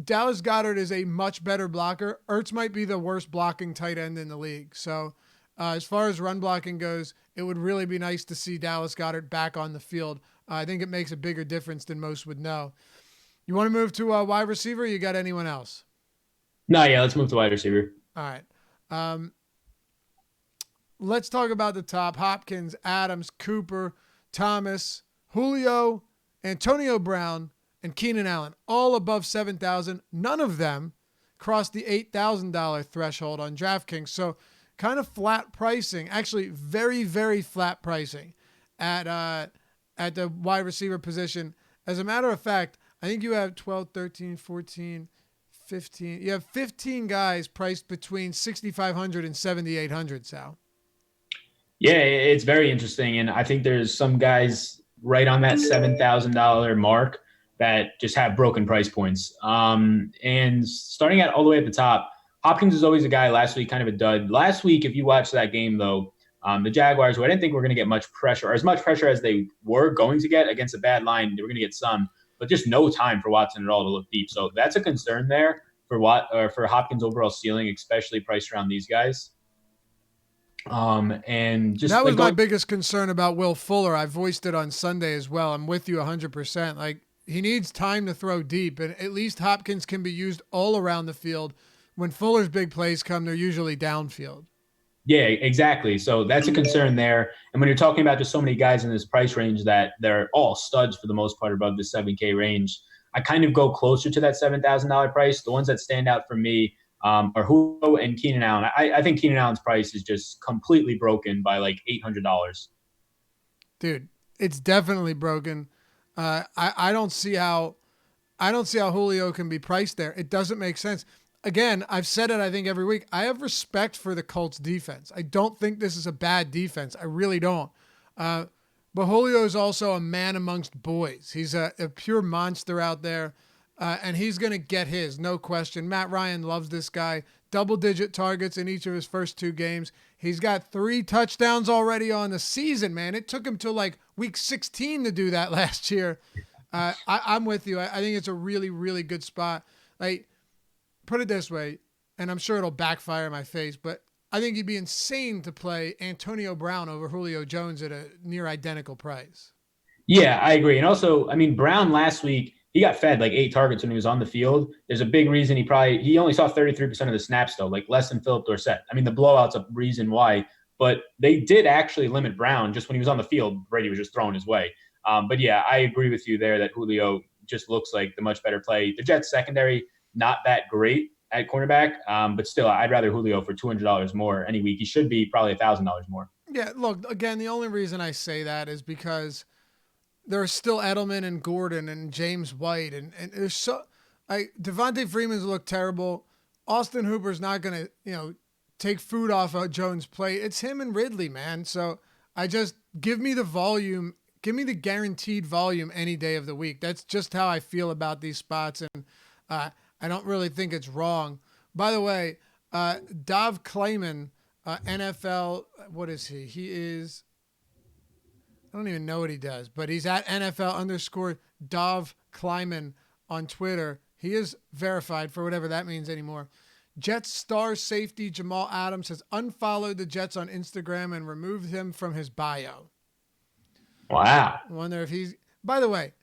Dallas Goedert is a much better blocker. Ertz might be the worst blocking tight end in the league. So as far as run blocking goes, it would really be nice to see Dallas Goedert back on the field. I think it makes a bigger difference than most would know. You want to move to a wide receiver? Or you got anyone else? No, yeah, let's move to wide receiver. All right. Let's talk about the top. Hopkins, Adams, Cooper, Thomas, Julio, Antonio Brown, and Keenan Allen, all above 7,000. None of them crossed the $8,000 threshold on DraftKings. So kind of flat pricing, actually very, very flat pricing at the wide receiver position. As a matter of fact, I think you have 12, 13, 14, 15. You have 15 guys priced between 6,500 and 7,800, Sal. Yeah, it's very interesting. And I think there's some guys right on that $7,000 mark that just have broken price points. And starting out all the way at the top, Hopkins is always a guy. Last week, kind of a dud. Last week, if you watched that game, though, the Jaguars, who I didn't think were going to get much pressure, or as much pressure as they were going to get against a bad line, they were going to get some, but just no time for Watson at all to look deep. So that's a concern there for Hopkins' overall ceiling, especially priced around these guys. And just that was my biggest concern about Will Fuller. I voiced it on Sunday as well. I'm with you 100%. Like, he needs time to throw deep, and at least Hopkins can be used all around the field. When Fuller's big plays come, they're usually downfield. Yeah, exactly. So that's a concern there. And when you're talking about just so many guys in this price range that they're all studs for the most part above the 7K range, I kind of go closer to that $7,000 price. The ones that stand out for me are Julio and Keenan Allen. I think Keenan Allen's price is just completely broken by like $800. Dude, it's definitely broken. I don't see how Julio can be priced there. It doesn't make sense. Again, I've said it, I think, every week. I have respect for the Colts defense. I don't think this is a bad defense. I really don't. But Julio is also a man amongst boys. He's a pure monster out there, and he's going to get his, no question. Matt Ryan loves this guy. Double-digit targets in each of his first 2 games. He's got 3 touchdowns already on the season, man. It took him till like week 16 to do that last year. I'm with you. I think it's a really, really good spot. Like, put it this way, and I'm sure it'll backfire in my face, but I think you'd be insane to play Antonio Brown over Julio Jones at a near identical price. Yeah, I agree. And also, I mean, Brown last week, he got fed like 8 targets when he was on the field. There's a big reason he only saw 33% of the snaps, though, like less than Philip Dorsett. I mean, the blowout's a reason why, but they did actually limit Brown just when he was on the field. Brady was just throwing his way. But yeah, I agree with you there that Julio just looks like the much better play. The Jets secondary, not that great at cornerback, but still, I'd rather Julio for $200 more any week. He should be probably $1,000 more. Yeah, look, again, the only reason I say that is because there's still Edelman and Gordon and James White, and there's Devontae Freeman's looked terrible. Austin Hooper's not going to, take food off of Jones' plate. It's him and Ridley, man. So I just give me the volume, give me the guaranteed volume any day of the week. That's just how I feel about these spots, and I don't really think it's wrong. By the way, Dov Kleiman, NFL, what is he? He is, I don't even know what he does, but he's at NFL_Dov Kleiman on Twitter. He is verified for whatever that means anymore. Jets star safety Jamal Adams has unfollowed the Jets on Instagram and removed him from his bio. Wow. I wonder if he's, by the way,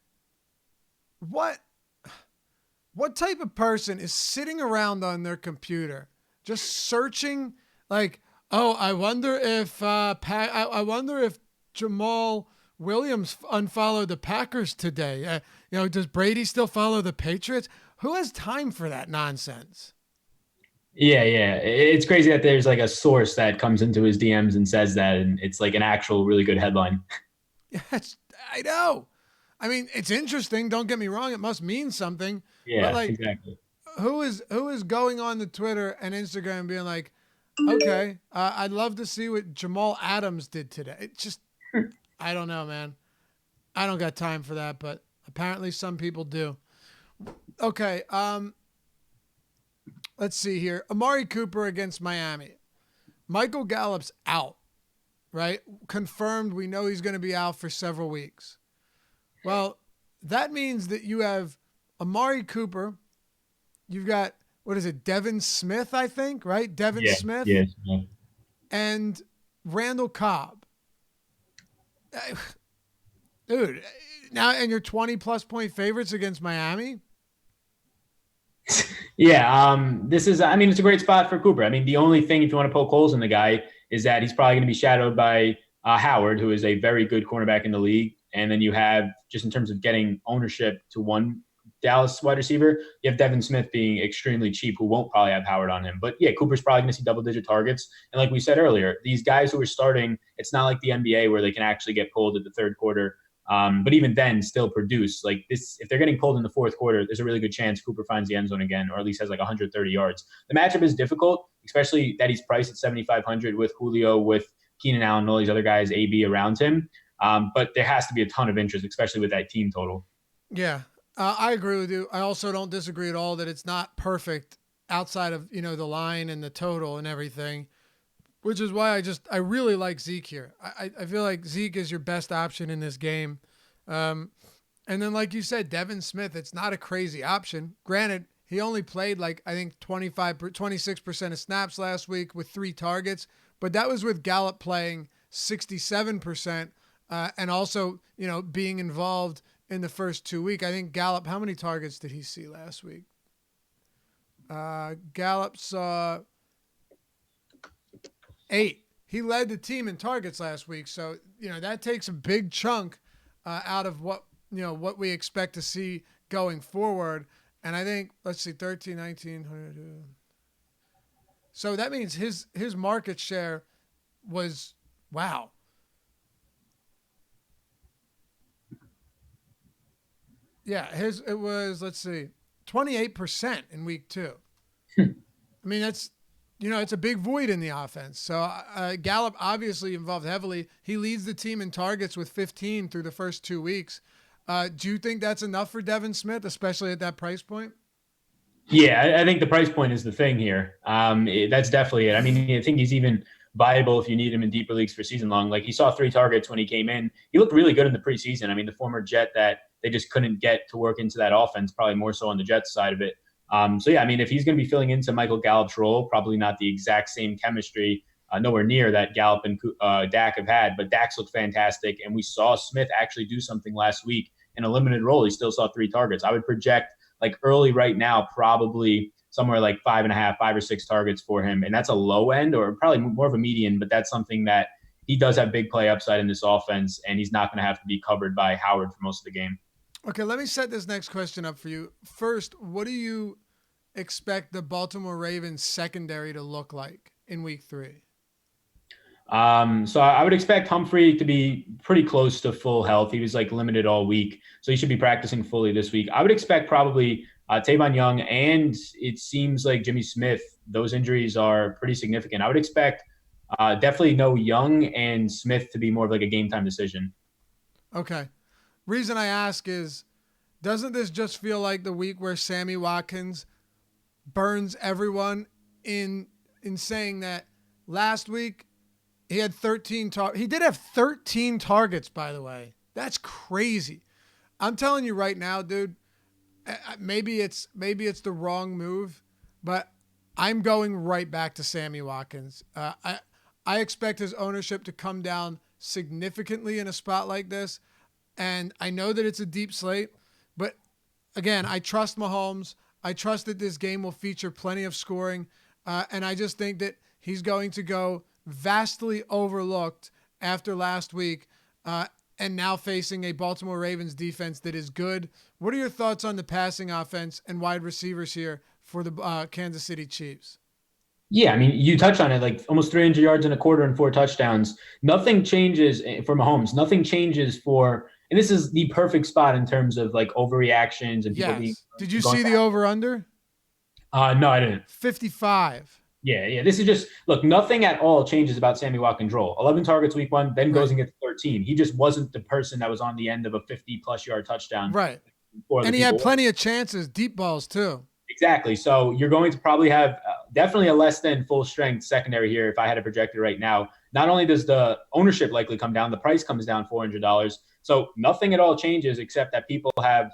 what type of person is sitting around on their computer just searching like, oh, I wonder if Jamal Williams unfollowed the Packers today. Does Brady still follow the Patriots? Who has time for that nonsense? Yeah. It's crazy that there's like a source that comes into his DMs and says that, and it's like an actual really good headline. Yes, I know. I mean, it's interesting. Don't get me wrong. It must mean something. Yeah, but exactly. Who is going on the Twitter and Instagram and being like, okay, I'd love to see what Jamal Adams did today. It just, I don't know, man. I don't got time for that, but apparently some people do. Okay, let's see here. Amari Cooper against Miami. Michael Gallup's out, right? Confirmed. We know he's going to be out for several weeks. Well, that means that you have Amari Cooper. You've got, what is it, Devin Smith, I think, right? Devin Smith. Yes. And Randall Cobb. Dude, now, and you're 20-plus point favorites against Miami? Yeah, this is, I mean, it's a great spot for Cooper. I mean, the only thing, if you want to poke holes in the guy, is that he's probably going to be shadowed by Howard, who is a very good cornerback in the league. And then you have, just in terms of getting ownership to one Dallas wide receiver, you have Devin Smith being extremely cheap, who won't probably have Howard on him. But yeah, Cooper's probably going to see double-digit targets. And like we said earlier, these guys who are starting, it's not like the NBA where they can actually get pulled at the third quarter. But even then, still produce. Like this, if they're getting pulled in the fourth quarter, there's a really good chance Cooper finds the end zone again, or at least has like 130 yards. The matchup is difficult, especially that he's priced at 7,500 with Julio, with Keenan Allen, and all these other guys, AB around him. But there has to be a ton of interest, especially with that team total. Yeah, I agree with you. I also don't disagree at all that it's not perfect outside of, the line and the total and everything, which is why I really like Zeke here. I feel like Zeke is your best option in this game. And then, like you said, Devin Smith, it's not a crazy option. Granted, he only played like, I think 26% of snaps last week with 3 targets, but that was with Gallup playing 67%. And also, being involved in the first 2 weeks. I think Gallup, how many targets did he see last week? Gallup saw 8. He led the team in targets last week. So, that takes a big chunk out of what we expect to see going forward. And I think, let's see, 13, 19, 100. So that means his market share was, wow. Yeah, it was, let's see, 28% in week 2. I mean, that's, it's a big void in the offense. So Gallup obviously involved heavily. He leads the team in targets with 15 through the first 2 weeks. Do you think that's enough for Devin Smith, especially at that price point? Yeah, I think the price point is the thing here. That's definitely it. I mean, I think he's even viable if you need him in deeper leagues for season long. Like, he saw 3 targets when he came in. He looked really good in the preseason. I mean, the former Jet that they just couldn't get to work into that offense, probably more so on the Jets side of it. So yeah, I mean, if he's going to be filling into Michael Gallup's role, probably not the exact same chemistry, nowhere near that Gallup and Dak have had, but Dak's looked fantastic. And we saw Smith actually do something last week in a limited role. He still saw 3 targets. I would project, like, early right now, probably somewhere like 5.5, 5 or 6 targets for him. And that's a low end, or probably more of a median, but that's something that he does have big play upside in this offense, and he's not going to have to be covered by Howard for most of the game. Okay, let me set this next question up for you. First, what do you expect the Baltimore Ravens secondary to look like in week 3? So I would expect Humphrey to be pretty close to full health. He was like limited all week, so he should be practicing fully this week. I would expect probably Tavon Young, and it seems like Jimmy Smith, those injuries are pretty significant. I would expect definitely no Young and Smith to be more of like a game time decision. Okay. Reason I ask is, doesn't this just feel like the week where Sammy Watkins burns everyone in saying that last week he had 13 he did have 13 targets, by the way. That's crazy. I'm telling you right now, dude, maybe it's the wrong move, but I'm going right back to Sammy Watkins. I expect his ownership to come down significantly in a spot like this, and I know that it's a deep slate, but again, I trust Mahomes. I trust that this game will feature plenty of scoring, and I just think that he's going to go vastly overlooked after last week, and now facing a Baltimore Ravens defense that is good. What are your thoughts on the passing offense and wide receivers here for the Kansas City Chiefs? Yeah, I mean, you touched on it, like almost 300 yards and a quarter and 4 touchdowns. Nothing changes for Mahomes. Nothing changes for, and this is the perfect spot in terms of like overreactions and people being Yes. Did you going see back. the over-under? No, I didn't. 55. Yeah. This is just look. Nothing at all changes about Sammy Watkins' role. 11 targets week 1, then goes and gets 13. He just wasn't the person that was on the end of a 50-plus yard touchdown. Right. And he had plenty of chances, deep balls too. Exactly. So you're going to probably have definitely a less than full strength secondary here. If I had to project it right now, not only does the ownership likely come down, the price comes down $400. So nothing at all changes except that people have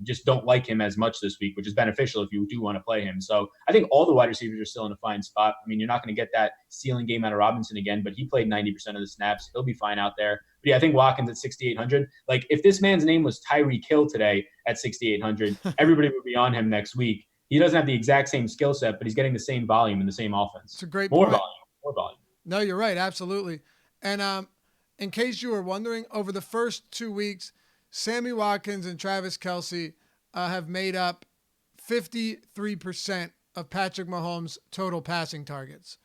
just don't like him as much this week, which is beneficial if you do want to play him. So I think all the wide receivers are still in a fine spot. I mean, you're not going to get that ceiling game out of Robinson again, but he played 90% of the snaps. He'll be fine out there. But yeah, I think Watkins at 6,800. Like if this man's name was Tyreek Hill today at 6,800, everybody would be on him next week. He doesn't have the exact same skill set, but he's getting the same volume in the same offense. It's a great more point. More volume. No, you're right. Absolutely. And in case you were wondering, over the first 2 weeks, Sammy Watkins and Travis Kelce have made up 53% of Patrick Mahomes' total passing targets.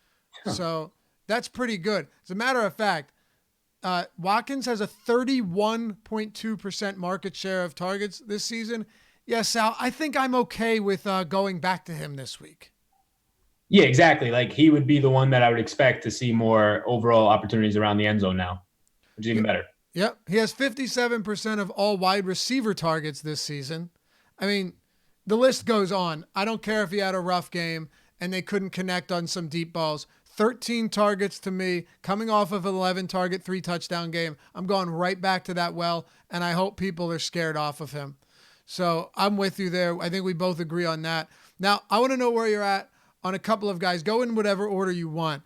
So that's pretty good. As a matter of fact, Watkins has a 31.2% market share of targets this season. Yes, Sal, I think I'm okay with going back to him this week. Yeah, exactly. Like he would be the one that I would expect to see more overall opportunities around the end zone now, which is even better. Yep. He has 57% of all wide receiver targets this season. I mean, the list goes on. I don't care if he had a rough game and they couldn't connect on some deep balls. 13 targets to me, coming off of an 11 target, 3 touchdown game. I'm going right back to that well, and I hope people are scared off of him. So I'm with you there. I think we both agree on that. Now, I want to know where you're at on a couple of guys. Go in whatever order you want.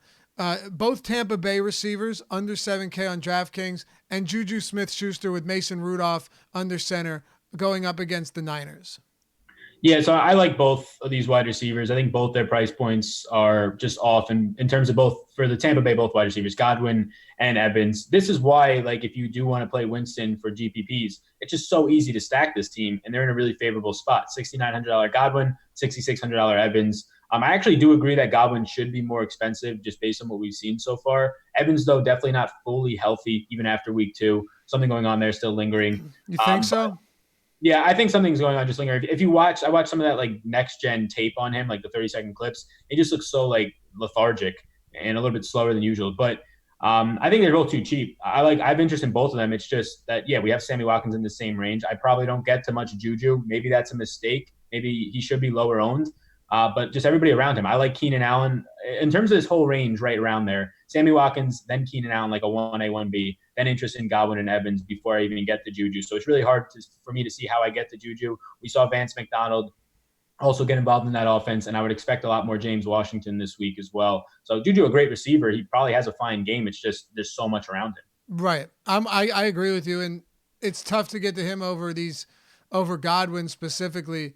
Both Tampa Bay receivers under 7K on DraftKings, and Juju Smith-Schuster with Mason Rudolph under center going up against the Niners. Yeah, so I like both of these wide receivers. I think both their price points are just off in terms of both for the Tampa Bay, both wide receivers, Godwin and Evans. This is why, like, if you do want to play Winston for GPPs, it's just so easy to stack this team, and they're in a really favorable spot. $6,900 Godwin, $6,600 Evans. I actually do agree that Godwin should be more expensive just based on what we've seen so far. Evans, though, definitely not fully healthy even after week 2. Something going on there still lingering. You think so? Yeah, I think something's going on just lingering. If you watch, I watched some of that like next gen tape on him, like the 30-second clips. It just looks so like lethargic and a little bit slower than usual. But I think they're both too cheap. I have interest in both of them. It's just that, yeah, we have Sammy Watkins in the same range. I probably don't get to much Juju. Maybe that's a mistake. Maybe he should be lower owned. But just everybody around him. I like Keenan Allen in terms of this whole range right around there. Sammy Watkins, then Keenan Allen, like a 1A, 1B, then interest in Godwin and Evans before I even get to Juju. So it's really hard for me to see how I get to Juju. We saw Vance McDonald also get involved in that offense, and I would expect a lot more James Washington this week as well. So Juju, a great receiver. He probably has a fine game. It's just there's so much around him. Right. I agree with you, and it's tough to get to him over Godwin specifically.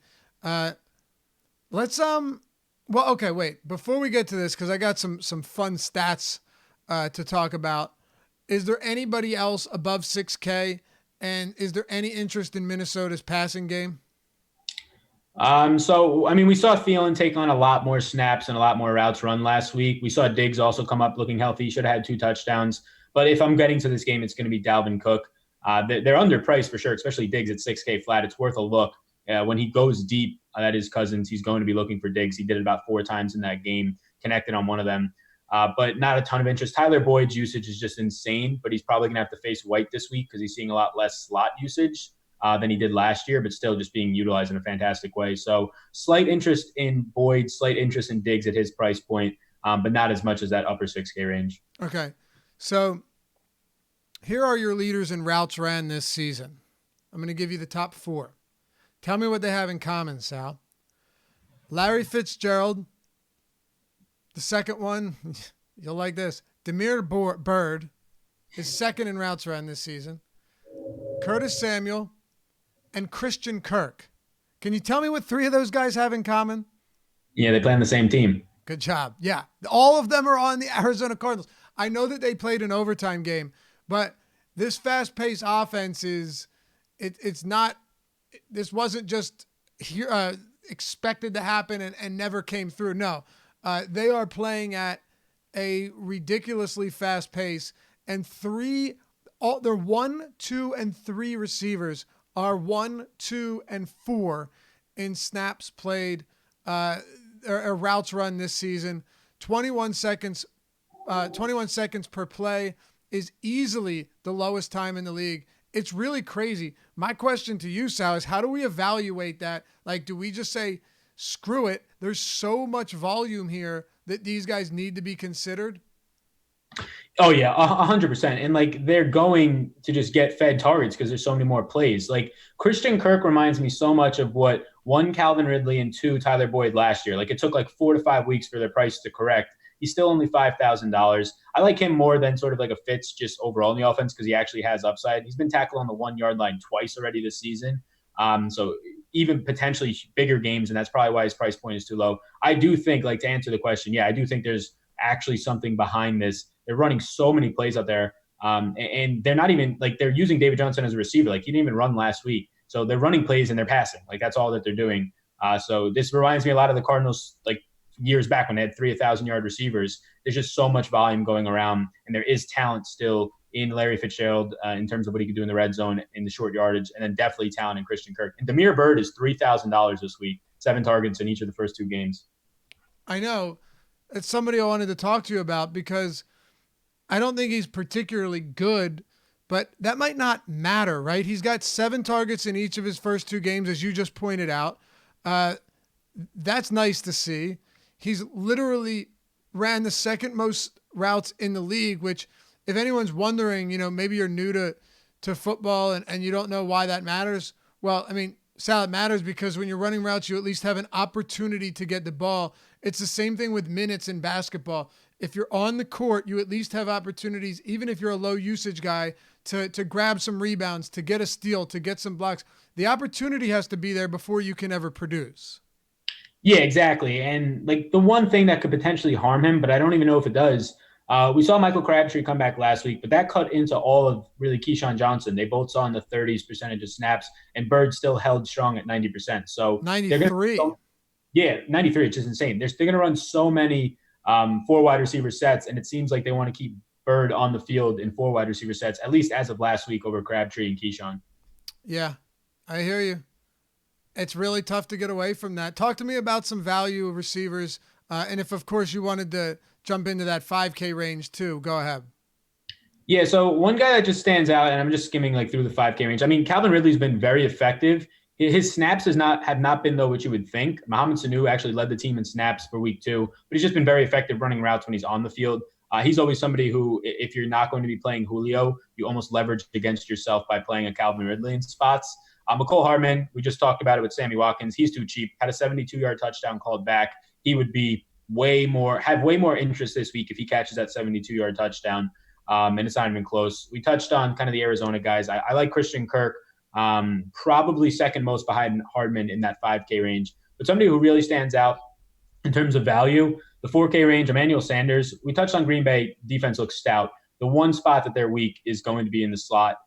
Well, okay, wait. Before we get to this, because I got some fun stats to talk about. Is there anybody else above 6K? And is there any interest in Minnesota's passing game? So, I mean, we saw Thielen take on a lot more snaps and a lot more routes run last week. We saw Diggs also come up looking healthy. He should have had 2 touchdowns. But if I'm getting to this game, it's going to be Dalvin Cook. They're underpriced for sure, especially Diggs at 6K flat. It's worth a look. when he goes deep, that is Cousins, he's going to be looking for Diggs. He did it about 4 times in that game, connected on one of them. But not a ton of interest. Tyler Boyd's usage is just insane, but he's probably going to have to face White this week because he's seeing a lot less slot usage than he did last year, but still just being utilized in a fantastic way. So slight interest in Boyd, slight interest in Diggs at his price point, but not as much as that upper 6K range. Okay. So here are your leaders in routes ran this season. I'm going to give you the top 4. Tell me what they have in common, Sal. Larry Fitzgerald. The second one, you'll like this. Demir Bird is second in routes run this season. Curtis Samuel and Christian Kirk. Can you tell me what 3 of those guys have in common? Yeah, they play on the same team. Good job. Yeah. All of them are on the Arizona Cardinals. I know that they played an overtime game, but this fast-paced offense it's not, this wasn't just here, expected to happen and never came through. No. They are playing at a ridiculously fast pace, and their 1, 2, and 3 receivers are 1, 2, and 4 in snaps played or routes run this season. 21 seconds per play is easily the lowest time in the league. It's really crazy. My question to you, Sal, is how do we evaluate that? Like, do we just say, screw it, there's so much volume here that these guys need to be considered? Oh yeah, 100%. And like, they're going to just get fed targets because there's so many more plays. Like, Christian Kirk reminds me so much of what 1, Calvin Ridley, and 2, Tyler Boyd last year. Like, it took like 4 to 5 weeks for their price to correct. He's still only $5,000. I like him more than sort of like a Fitz just overall in the offense because he actually has upside. He's been tackled on the 1-yard line twice already this season. So even potentially bigger games, and that's probably why his price point is too low. I do think, like, to answer the question, yeah, I do think there's actually something behind this. They're running so many plays out there, and they're not even, like, they're using David Johnson as a receiver. Like, he didn't even run last week. So they're running plays and they're passing. Like, that's all that they're doing. So this reminds me a lot of the Cardinals, like, years back when they had 3 1,000-yard receivers. There's just so much volume going around, and there is talent still in Larry Fitzgerald in terms of what he can do in the red zone in the short yardage, and then definitely talent in Christian Kirk. And Demir Bird is $3,000 this week, 7 targets in each of the first 2 games. I know. It's somebody I wanted to talk to you about because I don't think he's particularly good, but that might not matter, right? He's got 7 targets in each of his first 2 games, as you just pointed out. That's nice to see. He's literally ran the second most routes in the league, which, if anyone's wondering, maybe you're new to football and you don't know why that matters. Well, I mean, Sal, it matters because when you're running routes, you at least have an opportunity to get the ball. It's the same thing with minutes in basketball. If you're on the court, you at least have opportunities, even if you're a low usage guy, to grab some rebounds, to get a steal, to get some blocks. The opportunity has to be there before you can ever produce. Yeah, exactly. And like, the one thing that could potentially harm him, but I don't even know if it does, we saw Michael Crabtree come back last week, but that cut into all of really Keyshawn Johnson. They both saw in the 30s percentage of snaps, and Bird still held strong at 90%. So 93. 93. It's just insane. They're going to run so many 4 wide receiver sets, and it seems like they want to keep Bird on the field in 4 wide receiver sets, at least as of last week, over Crabtree and Keyshawn. Yeah, I hear you. It's really tough to get away from that. Talk to me about some value of receivers. And if, of course, you wanted to jump into that 5K range too, go ahead. Yeah, so one guy that just stands out, and I'm just skimming like through the 5K range. I mean, Calvin Ridley's been very effective. His snaps have not been, though, what you would think. Mohamed Sanu actually led the team in snaps for week 2, but he's just been very effective running routes when he's on the field. He's always somebody who, if you're not going to be playing Julio, you almost leverage against yourself by playing a Calvin Ridley in spots. McCole Hardman, we just talked about it with Sammy Watkins. He's too cheap. Had a 72-yard touchdown called back. He would be have way more interest this week if he catches that 72-yard touchdown. And it's not even close. We touched on kind of the Arizona guys. I like Christian Kirk, probably second most behind Hardman in that 5K range. But somebody who really stands out in terms of value, the 4K range, Emanuel Sanders. We touched on Green Bay defense looks stout. The one spot that they're weak is going to be in the slot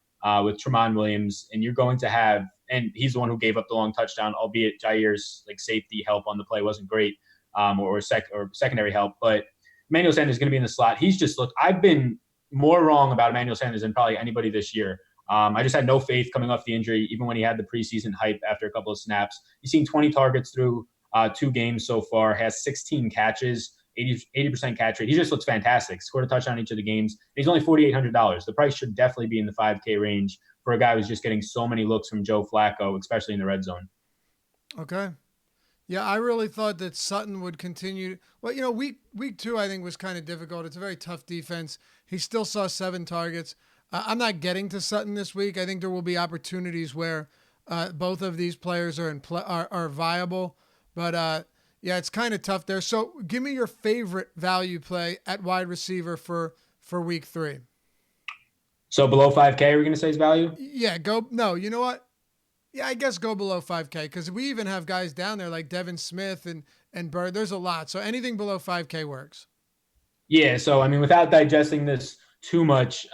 with Tramon Williams, and you're going to have, and he's the one who gave up the long touchdown, albeit Jair's like safety help on the play wasn't great, or secondary help. But Emanuel Sanders is going to be in the slot. He's just looked. I've been more wrong about Emanuel Sanders than probably anybody this year. I just had no faith coming off the injury, even when he had the preseason hype after a couple of snaps. He's seen 20 targets through 2 games so far, has 16 catches, 80% catch rate. He just looks fantastic. Scored a touchdown in each of the games. He's only $4,800. The price should definitely be in the 5K range for a guy who's just getting so many looks from Joe Flacco, especially in the red zone. Okay. Yeah, I really thought that Sutton would continue. Well, week 2 I think was kind of difficult. It's a very tough defense. He still saw 7 targets. I'm not getting to Sutton this week. I think there will be opportunities where both of these players are viable, but yeah, it's kind of tough there. So, give me your favorite value play at wide receiver for week 3. So below 5K, we're going to say his value? Yeah, go. No, you know what? Yeah, I guess go below 5K because we even have guys down there like Devin Smith and Bird. There's a lot. So anything below 5K works. Yeah. So, I mean, without digesting this too much,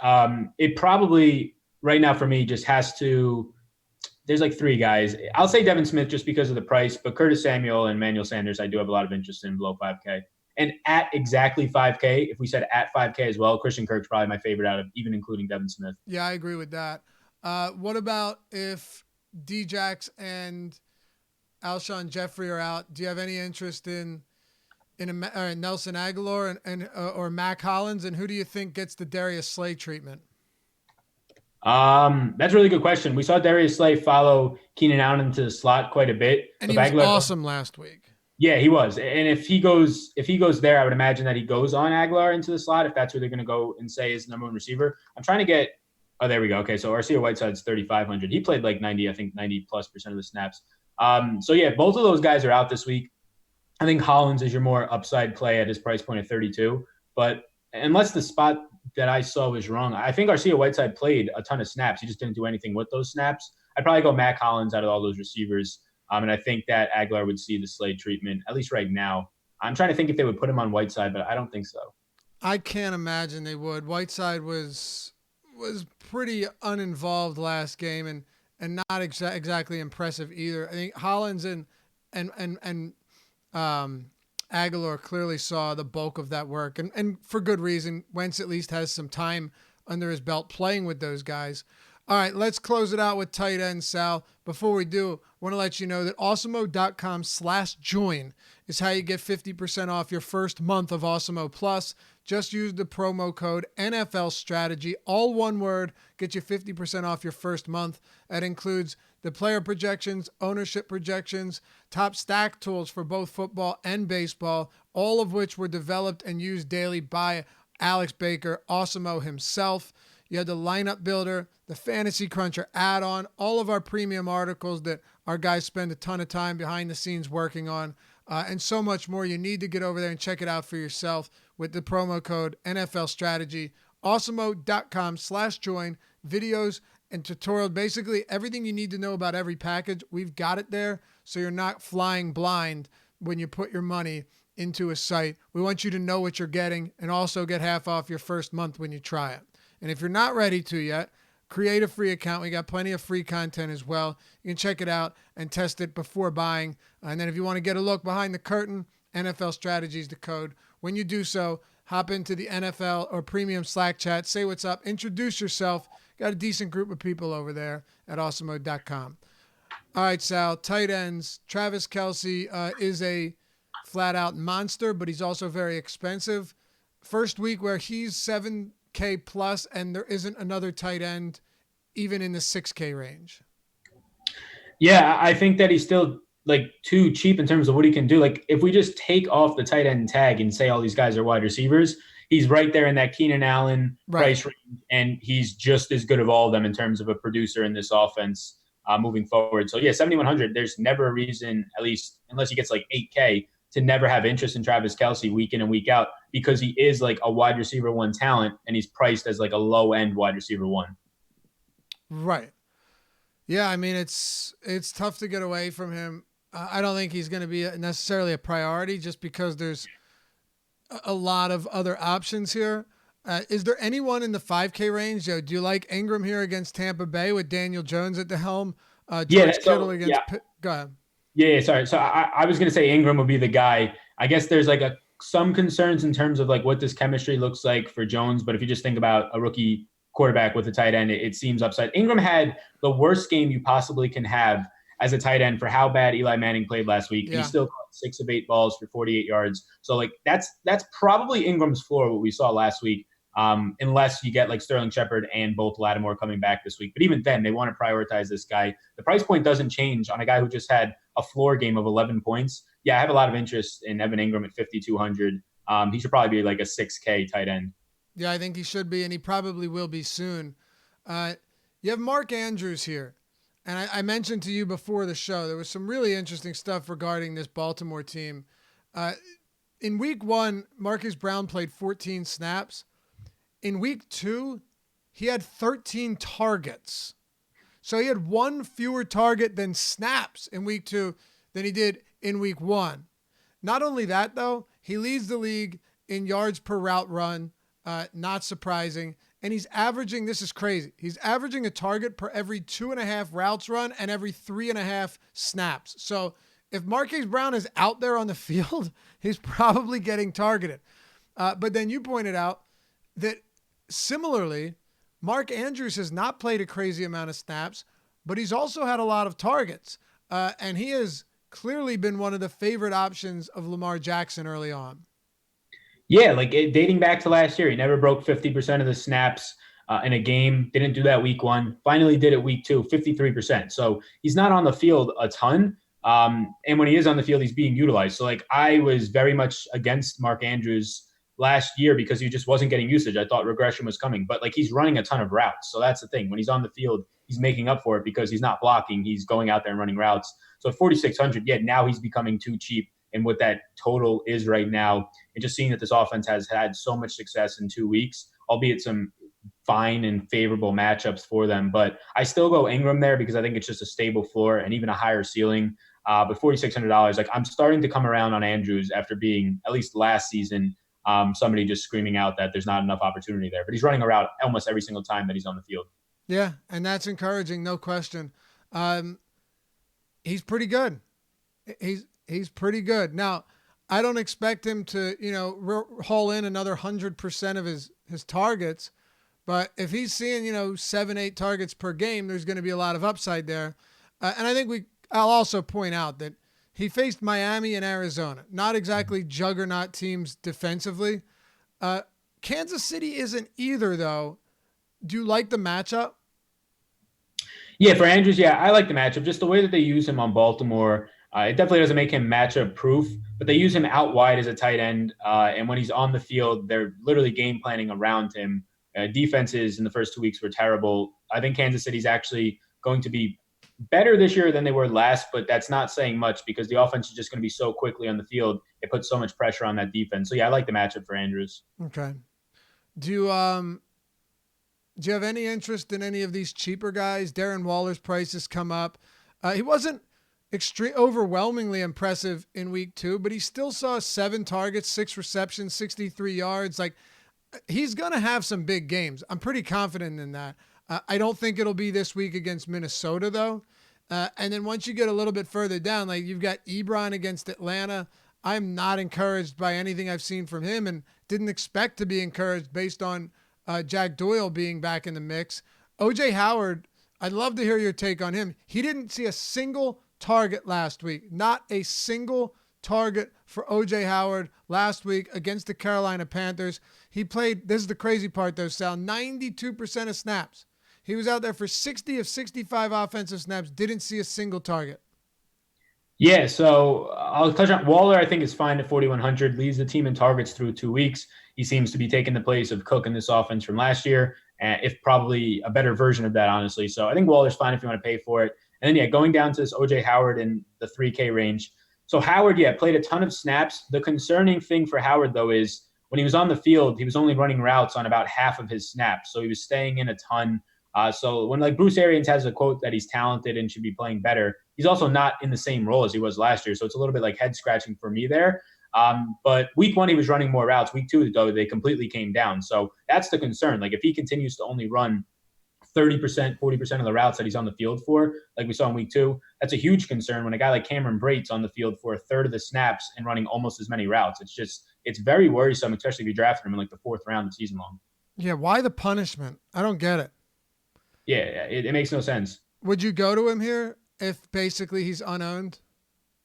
it probably right now for me just has to – there's like 3 guys. I'll say Devin Smith just because of the price, but Curtis Samuel and Emanuel Sanders I do have a lot of interest in below 5K. And at exactly 5K, if we said at 5K as well, Christian Kirk's probably my favorite out of even including Devin Smith. Yeah, I agree with that. What about if Djax and Alshon Jeffrey are out? Do you have any interest in Nelson Aguilar or Mac Hollins? And who do you think gets the Darius Slay treatment? That's a really good question. We saw Darius Slay follow Keenan Allen into the slot quite a bit. And he was awesome last week. Yeah, he was. And if he goes there, I would imagine that he goes on Aguilar into the slot if that's where they're going to go and say is the number 1 receiver. I'm trying to get – oh, there we go. Okay, so Arcia Whiteside's 3,500. He played like 90+% of the snaps. So, yeah, both of those guys are out this week. I think Hollins is your more upside play at his price point at 32. But unless the spot that I saw was wrong, I think Arcia Whiteside played a ton of snaps. He just didn't do anything with those snaps. I'd probably go Mac Hollins out of all those receivers. And I think that Aguilar would see the Slade treatment, at least right now. I'm trying to think if they would put him on Whiteside, but I don't think so. I can't imagine they would. Whiteside was pretty uninvolved last game and not exactly impressive either. I think Hollins and Aguilar clearly saw the bulk of that work, and for good reason. Wentz at least has some time under his belt playing with those guys. All right, let's close it out with tight end, Sal. Before we do, I want to let you know that awesemo.com/join is how you get 50% off your first month of Awesemo Plus. Just use the promo code NFL Strategy, all one word, get you 50% off your first month. That includes the player projections, ownership projections, top stack tools for both football and baseball, all of which were developed and used daily by Alex Baker, Awesemo himself. You had the lineup builder, the fantasy cruncher add-on, all of our premium articles that our guys spend a ton of time behind the scenes working on, and so much more. You need to get over there and check it out for yourself with the promo code NFL Strategy. Awesemo.com/join. Videos and tutorial, basically everything you need to know about every package. We've got it there, so you're not flying blind when you put your money into a site. We want you to know what you're getting and also get half off your first month when you try it. And if you're not ready to yet, create a free account. We got plenty of free content as well. You can check it out and test it before buying. And then if you want to get a look behind the curtain, NFL Strategy is the code. When you do so, hop into the NFL or premium Slack chat, say what's up, introduce yourself. Got a decent group of people over there at awesemo.com. All right, Sal, tight ends. Travis Kelce is a flat-out monster, but he's also very expensive. First week where he's $7K plus, and there isn't another tight end even in the $6K range. Yeah, I think that he's still like too cheap in terms of what he can do. Like if we just take off the tight end tag and say all these guys are wide receivers, he's right there in that Keenan Allen price range, and he's just as good of all of them in terms of a producer in this offense moving forward. So yeah, 7,100. There's never a reason, at least unless he gets like 8K, to never have interest in Travis Kelce week in and week out, because he is like a wide receiver 1 talent, and he's priced as like a low end wide receiver 1. Right. Yeah, I mean it's tough to get away from him. I don't think he's going to be necessarily a priority just because there's a lot of other options here. Is there anyone in the 5K range? Do you like Ingram here against Tampa Bay with Daniel Jones at the helm? George Kittle against Pitt? Go ahead. Yeah, sorry. So I was going to say Ingram would be the guy. I guess there's like some concerns in terms of like what this chemistry looks like for Jones. But if you just think about a rookie quarterback with a tight end, it seems upside. Ingram had the worst game you possibly can have as a tight end for how bad Eli Manning played last week. Yeah. And he still caught 6 of 8 balls for 48 yards. So like that's probably Ingram's floor, what we saw last week. Unless you get like Sterling Shepard and both Lattimore coming back this week. But even then, they want to prioritize this guy. The price point doesn't change on a guy who just had a floor game of 11 points. Yeah, I have a lot of interest in Evan Ingram at 5,200. He should probably be like a 6K tight end. Yeah, I think he should be, and he probably will be soon. You have Mark Andrews here. And I mentioned to you before the show, there was some really interesting stuff regarding this Baltimore team. In week 1, Marcus Brown played 14 snaps. In week 2, he had 13 targets. So he had 1 fewer target than snaps in week 2 than he did in week 1. Not only that, though, he leads the league in yards per route run. Not surprising. And he's averaging, this is crazy, he's averaging a target per every 2.5 routes run and every 3.5 snaps. So if Marquise Brown is out there on the field, he's probably getting targeted. But then you pointed out that similarly, Mark Andrews has not played a crazy amount of snaps, but he's also had a lot of targets. And he has clearly been one of the favorite options of Lamar Jackson early on. Yeah, like dating back to last year, he never broke 50% of the snaps in a game. Didn't do that week 1. Finally did it week 2, 53%. So he's not on the field a ton. And when he is on the field, he's being utilized. So like I was very much against Mark Andrews last year because he just wasn't getting usage. I thought regression was coming, but like he's running a ton of routes. So that's the thing. When he's on the field, he's making up for it because he's not blocking. He's going out there and running routes. So at 4,600, now he's becoming too cheap. And what that total is right now, and just seeing that this offense has had so much success in 2 weeks, albeit some fine and favorable matchups for them. But I still go Ingram there because I think it's just a stable floor and even a higher ceiling. But $4,600, like I'm starting to come around on Andrews after being, at least last season, somebody just screaming out that there's not enough opportunity there. But he's running around almost every single time that he's on the field. Yeah, and that's encouraging, no question. He's pretty good. He's pretty good. Now, I don't expect him to, haul in another 100% of his targets, but if he's seeing, 7-8 targets per game, there's going to be a lot of upside there. And I think I'll also point out that he faced Miami and Arizona, not exactly juggernaut teams defensively. Kansas City isn't either, though. Do you like the matchup? Yeah, for Andrews, I like the matchup. Just the way that they use him on Baltimore, it definitely doesn't make him matchup proof, but they use him out wide as a tight end. And when he's on the field, they're literally game planning around him. Defenses in the first 2 weeks were terrible. I think Kansas City's actually going to be better this year than they were last, but that's not saying much because the offense is just going to be so quickly on the field. It puts so much pressure on that defense. So I like the matchup for Andrews. Okay. Do you have any interest in any of these cheaper guys? Darren Waller's prices come up. He wasn't overwhelmingly impressive in week 2, but he still saw 7 targets, 6 receptions, 63 yards. Like he's going to have some big games. I'm pretty confident in that. I don't think it'll be this week against Minnesota though. And then once you get a little bit further down, like you've got Ebron against Atlanta. I'm not encouraged by anything I've seen from him and didn't expect to be encouraged based on Jack Doyle being back in the mix. O.J. Howard, I'd love to hear your take on him. He didn't see a single target last week. Not a single target for O.J. Howard last week against the Carolina Panthers. He played, this is the crazy part though, Sal, 92% of snaps. He was out there for 60 of 65 offensive snaps, didn't see a single target. Yeah, so I'll touch on Waller. I think is fine at 4,100, leads the team in targets through 2 weeks. He seems to be taking the place of Cook in this offense from last year, if probably a better version of that, honestly. So I think Waller's fine if you want to pay for it. And then, going down to this O.J. Howard in the 3K range. So Howard, played a ton of snaps. The concerning thing for Howard, though, is when he was on the field, he was only running routes on about half of his snaps. So he was staying in a ton. So when Bruce Arians has a quote that he's talented and should be playing better, he's also not in the same role as he was last year. So it's a little bit like head scratching for me there. But week 1, he was running more routes. Week 2, though, they completely came down. So that's the concern. Like if he continues to only run 30%, 40% of the routes that he's on the field for, like we saw in week 2, that's a huge concern when a guy like Cameron Brate's on the field for a third of the snaps and running almost as many routes. It's very worrisome, especially if you drafted him in like the 4th round of season long. Yeah, why the punishment? I don't get it. Yeah, it makes no sense. Would you go to him here if basically he's unowned?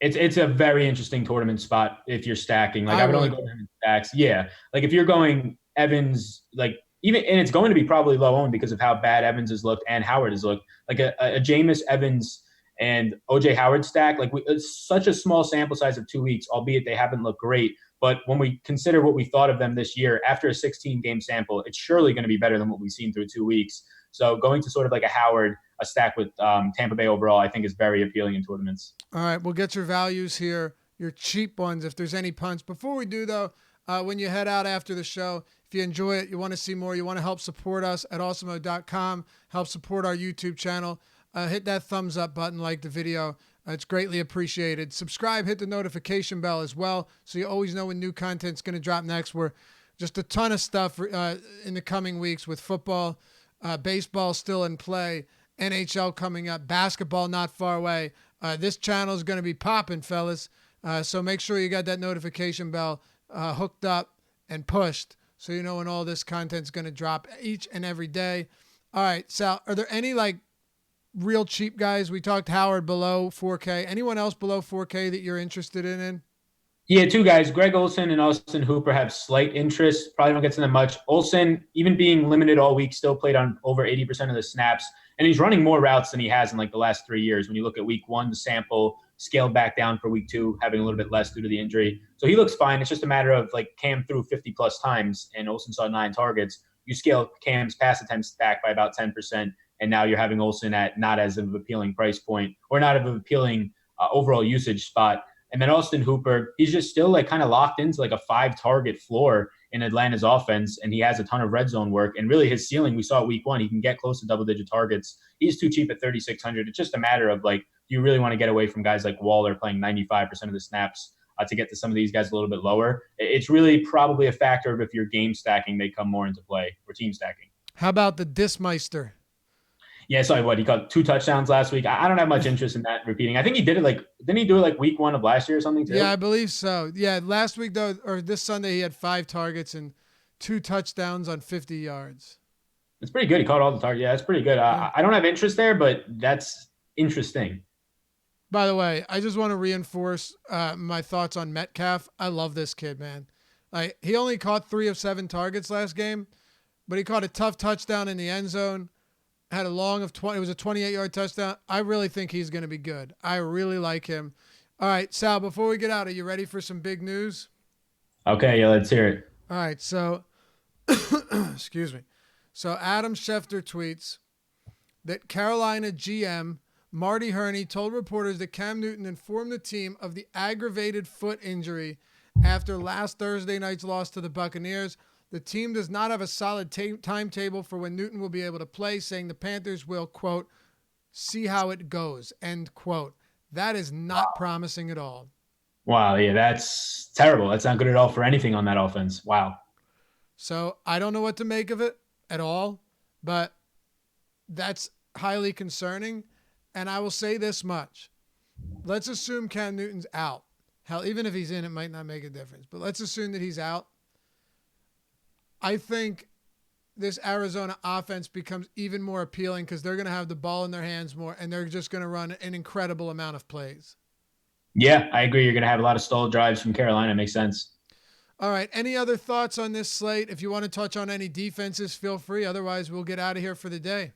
It's a very interesting tournament spot if you're stacking. Like I I would only would. go to him in stacks. Yeah, like if you're going Evans, like even and it's going to be probably low owned because of how bad Evans has looked and Howard has looked. Like a Jameis Evans and OJ Howard stack, it's such a small sample size of 2 weeks, albeit they haven't looked great. But when we consider what we thought of them this year after a 16 game sample, it's surely going to be better than what we've seen through 2 weeks. So going to sort of like a Howard, a stack with Tampa Bay overall, I think is very appealing in tournaments. All right, we'll get your values here, your cheap ones, if there's any punch. Before we do, though, when you head out after the show, if you enjoy it, you want to see more, you want to help support us at awesemo.com, help support our YouTube channel, hit that thumbs up button, like the video. It's greatly appreciated. Subscribe, hit the notification bell as well, so you always know when new content's going to drop next. We're just a ton of stuff in the coming weeks with football, baseball still in play, NHL coming up, basketball not far away. This channel is going to be popping, fellas. So make sure you got that notification bell hooked up and pushed so you know when all this content's going to drop each and every day. All right, Sal, are there any like real cheap guys? We talked Howard below 4K. Anyone else below 4K that you're interested in? Yeah, two guys, Greg Olsen and Austin Hooper, have slight interest. Probably don't get to them much. Olsen, even being limited all week, still played on over 80% of the snaps, and he's running more routes than he has in like the last 3 years. When you look at week one, the sample scaled back down for week two, having a little bit less due to the injury. So he looks fine. It's just a matter of like Cam threw 50 plus times, and Olsen saw 9 targets. You scale Cam's pass attempts back by about 10%, and now you're having Olsen at not as of an appealing price point or not of an appealing overall usage spot. And then Austin Hooper, he's just still like kind of locked into like a 5 target floor in Atlanta's offense, and he has a ton of red zone work. And really, his ceiling we saw week one, he can get close to double-digit targets. He's too cheap at 3,600. It's just a matter of like, do you really want to get away from guys like Waller playing 95% of the snaps to get to some of these guys a little bit lower? It's really probably a factor of if you're game stacking, they come more into play, or team stacking. How about the Dismeister? Yeah, sorry, what he got 2 touchdowns last week. I don't have much interest in that repeating. I think he did it like, didn't he do it like week one of last year or something too? Yeah, I believe so. Yeah, last week though, or this Sunday, he had 5 targets and 2 touchdowns on 50 yards. It's pretty good. He caught all the targets. Yeah, that's pretty good. Yeah. I don't have interest there, but that's interesting. By the way, I just want to reinforce my thoughts on Metcalf. I love this kid, man. Like he only caught 3 of 7 targets last game, but he caught a tough touchdown in the end zone. Had a long of 20. It was a 28-yard touchdown. I really think he's going to be good. I really like him. All right, Sal, before we get out, are you ready for some big news? Okay, yeah, let's hear it. All right, so, excuse me. So Adam Schefter tweets that Carolina GM Marty Hurney told reporters that Cam Newton informed the team of the aggravated foot injury after last Thursday night's loss to the Buccaneers. The team does not have a solid timetable for when Newton will be able to play, saying the Panthers will, quote, see how it goes, end quote. That is not promising at all. Wow, yeah, that's terrible. That's not good at all for anything on that offense. Wow. So I don't know what to make of it at all, but that's highly concerning. And I will say this much. Let's assume Cam Newton's out. Hell, even if he's in, it might not make a difference. But let's assume that he's out. I think this Arizona offense becomes even more appealing because they're going to have the ball in their hands more, and they're just going to run an incredible amount of plays. Yeah, I agree. You're going to have a lot of stalled drives from Carolina. Makes sense. All right. Any other thoughts on this slate? If you want to touch on any defenses, feel free. Otherwise, we'll get out of here for the day.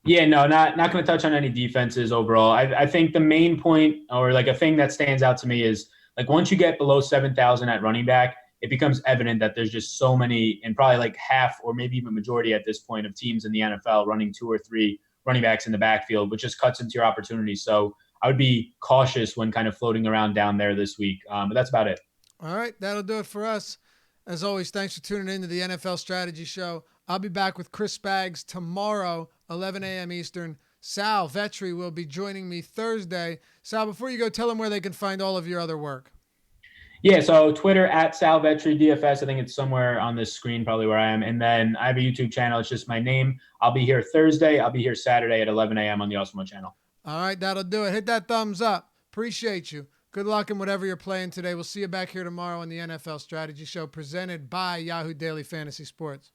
Yeah, no, not going to touch on any defenses overall. I think the main point or like a thing that stands out to me is like once you get below 7,000 at running back, it becomes evident that there's just so many and probably like half or maybe even majority at this point of teams in the NFL running 2 or 3 running backs in the backfield, which just cuts into your opportunities. So I would be cautious when kind of floating around down there this week. But that's about it. All right. That'll do it for us. As always, thanks for tuning in to the NFL Strategy Show. I'll be back with Chris Spags tomorrow, 11 a.m. Eastern. Sal Vetri will be joining me Thursday. Sal, before you go, tell them where they can find all of your other work. Yeah, so Twitter at Sal Vetri DFS. I think it's somewhere on this screen, probably where I am. And then I have a YouTube channel. It's just my name. I'll be here Thursday. I'll be here Saturday at 11 a.m. on the Awesemo channel. All right, that'll do it. Hit that thumbs up. Appreciate you. Good luck in whatever you're playing today. We'll see you back here tomorrow on the NFL Strategy Show presented by Yahoo Daily Fantasy Sports.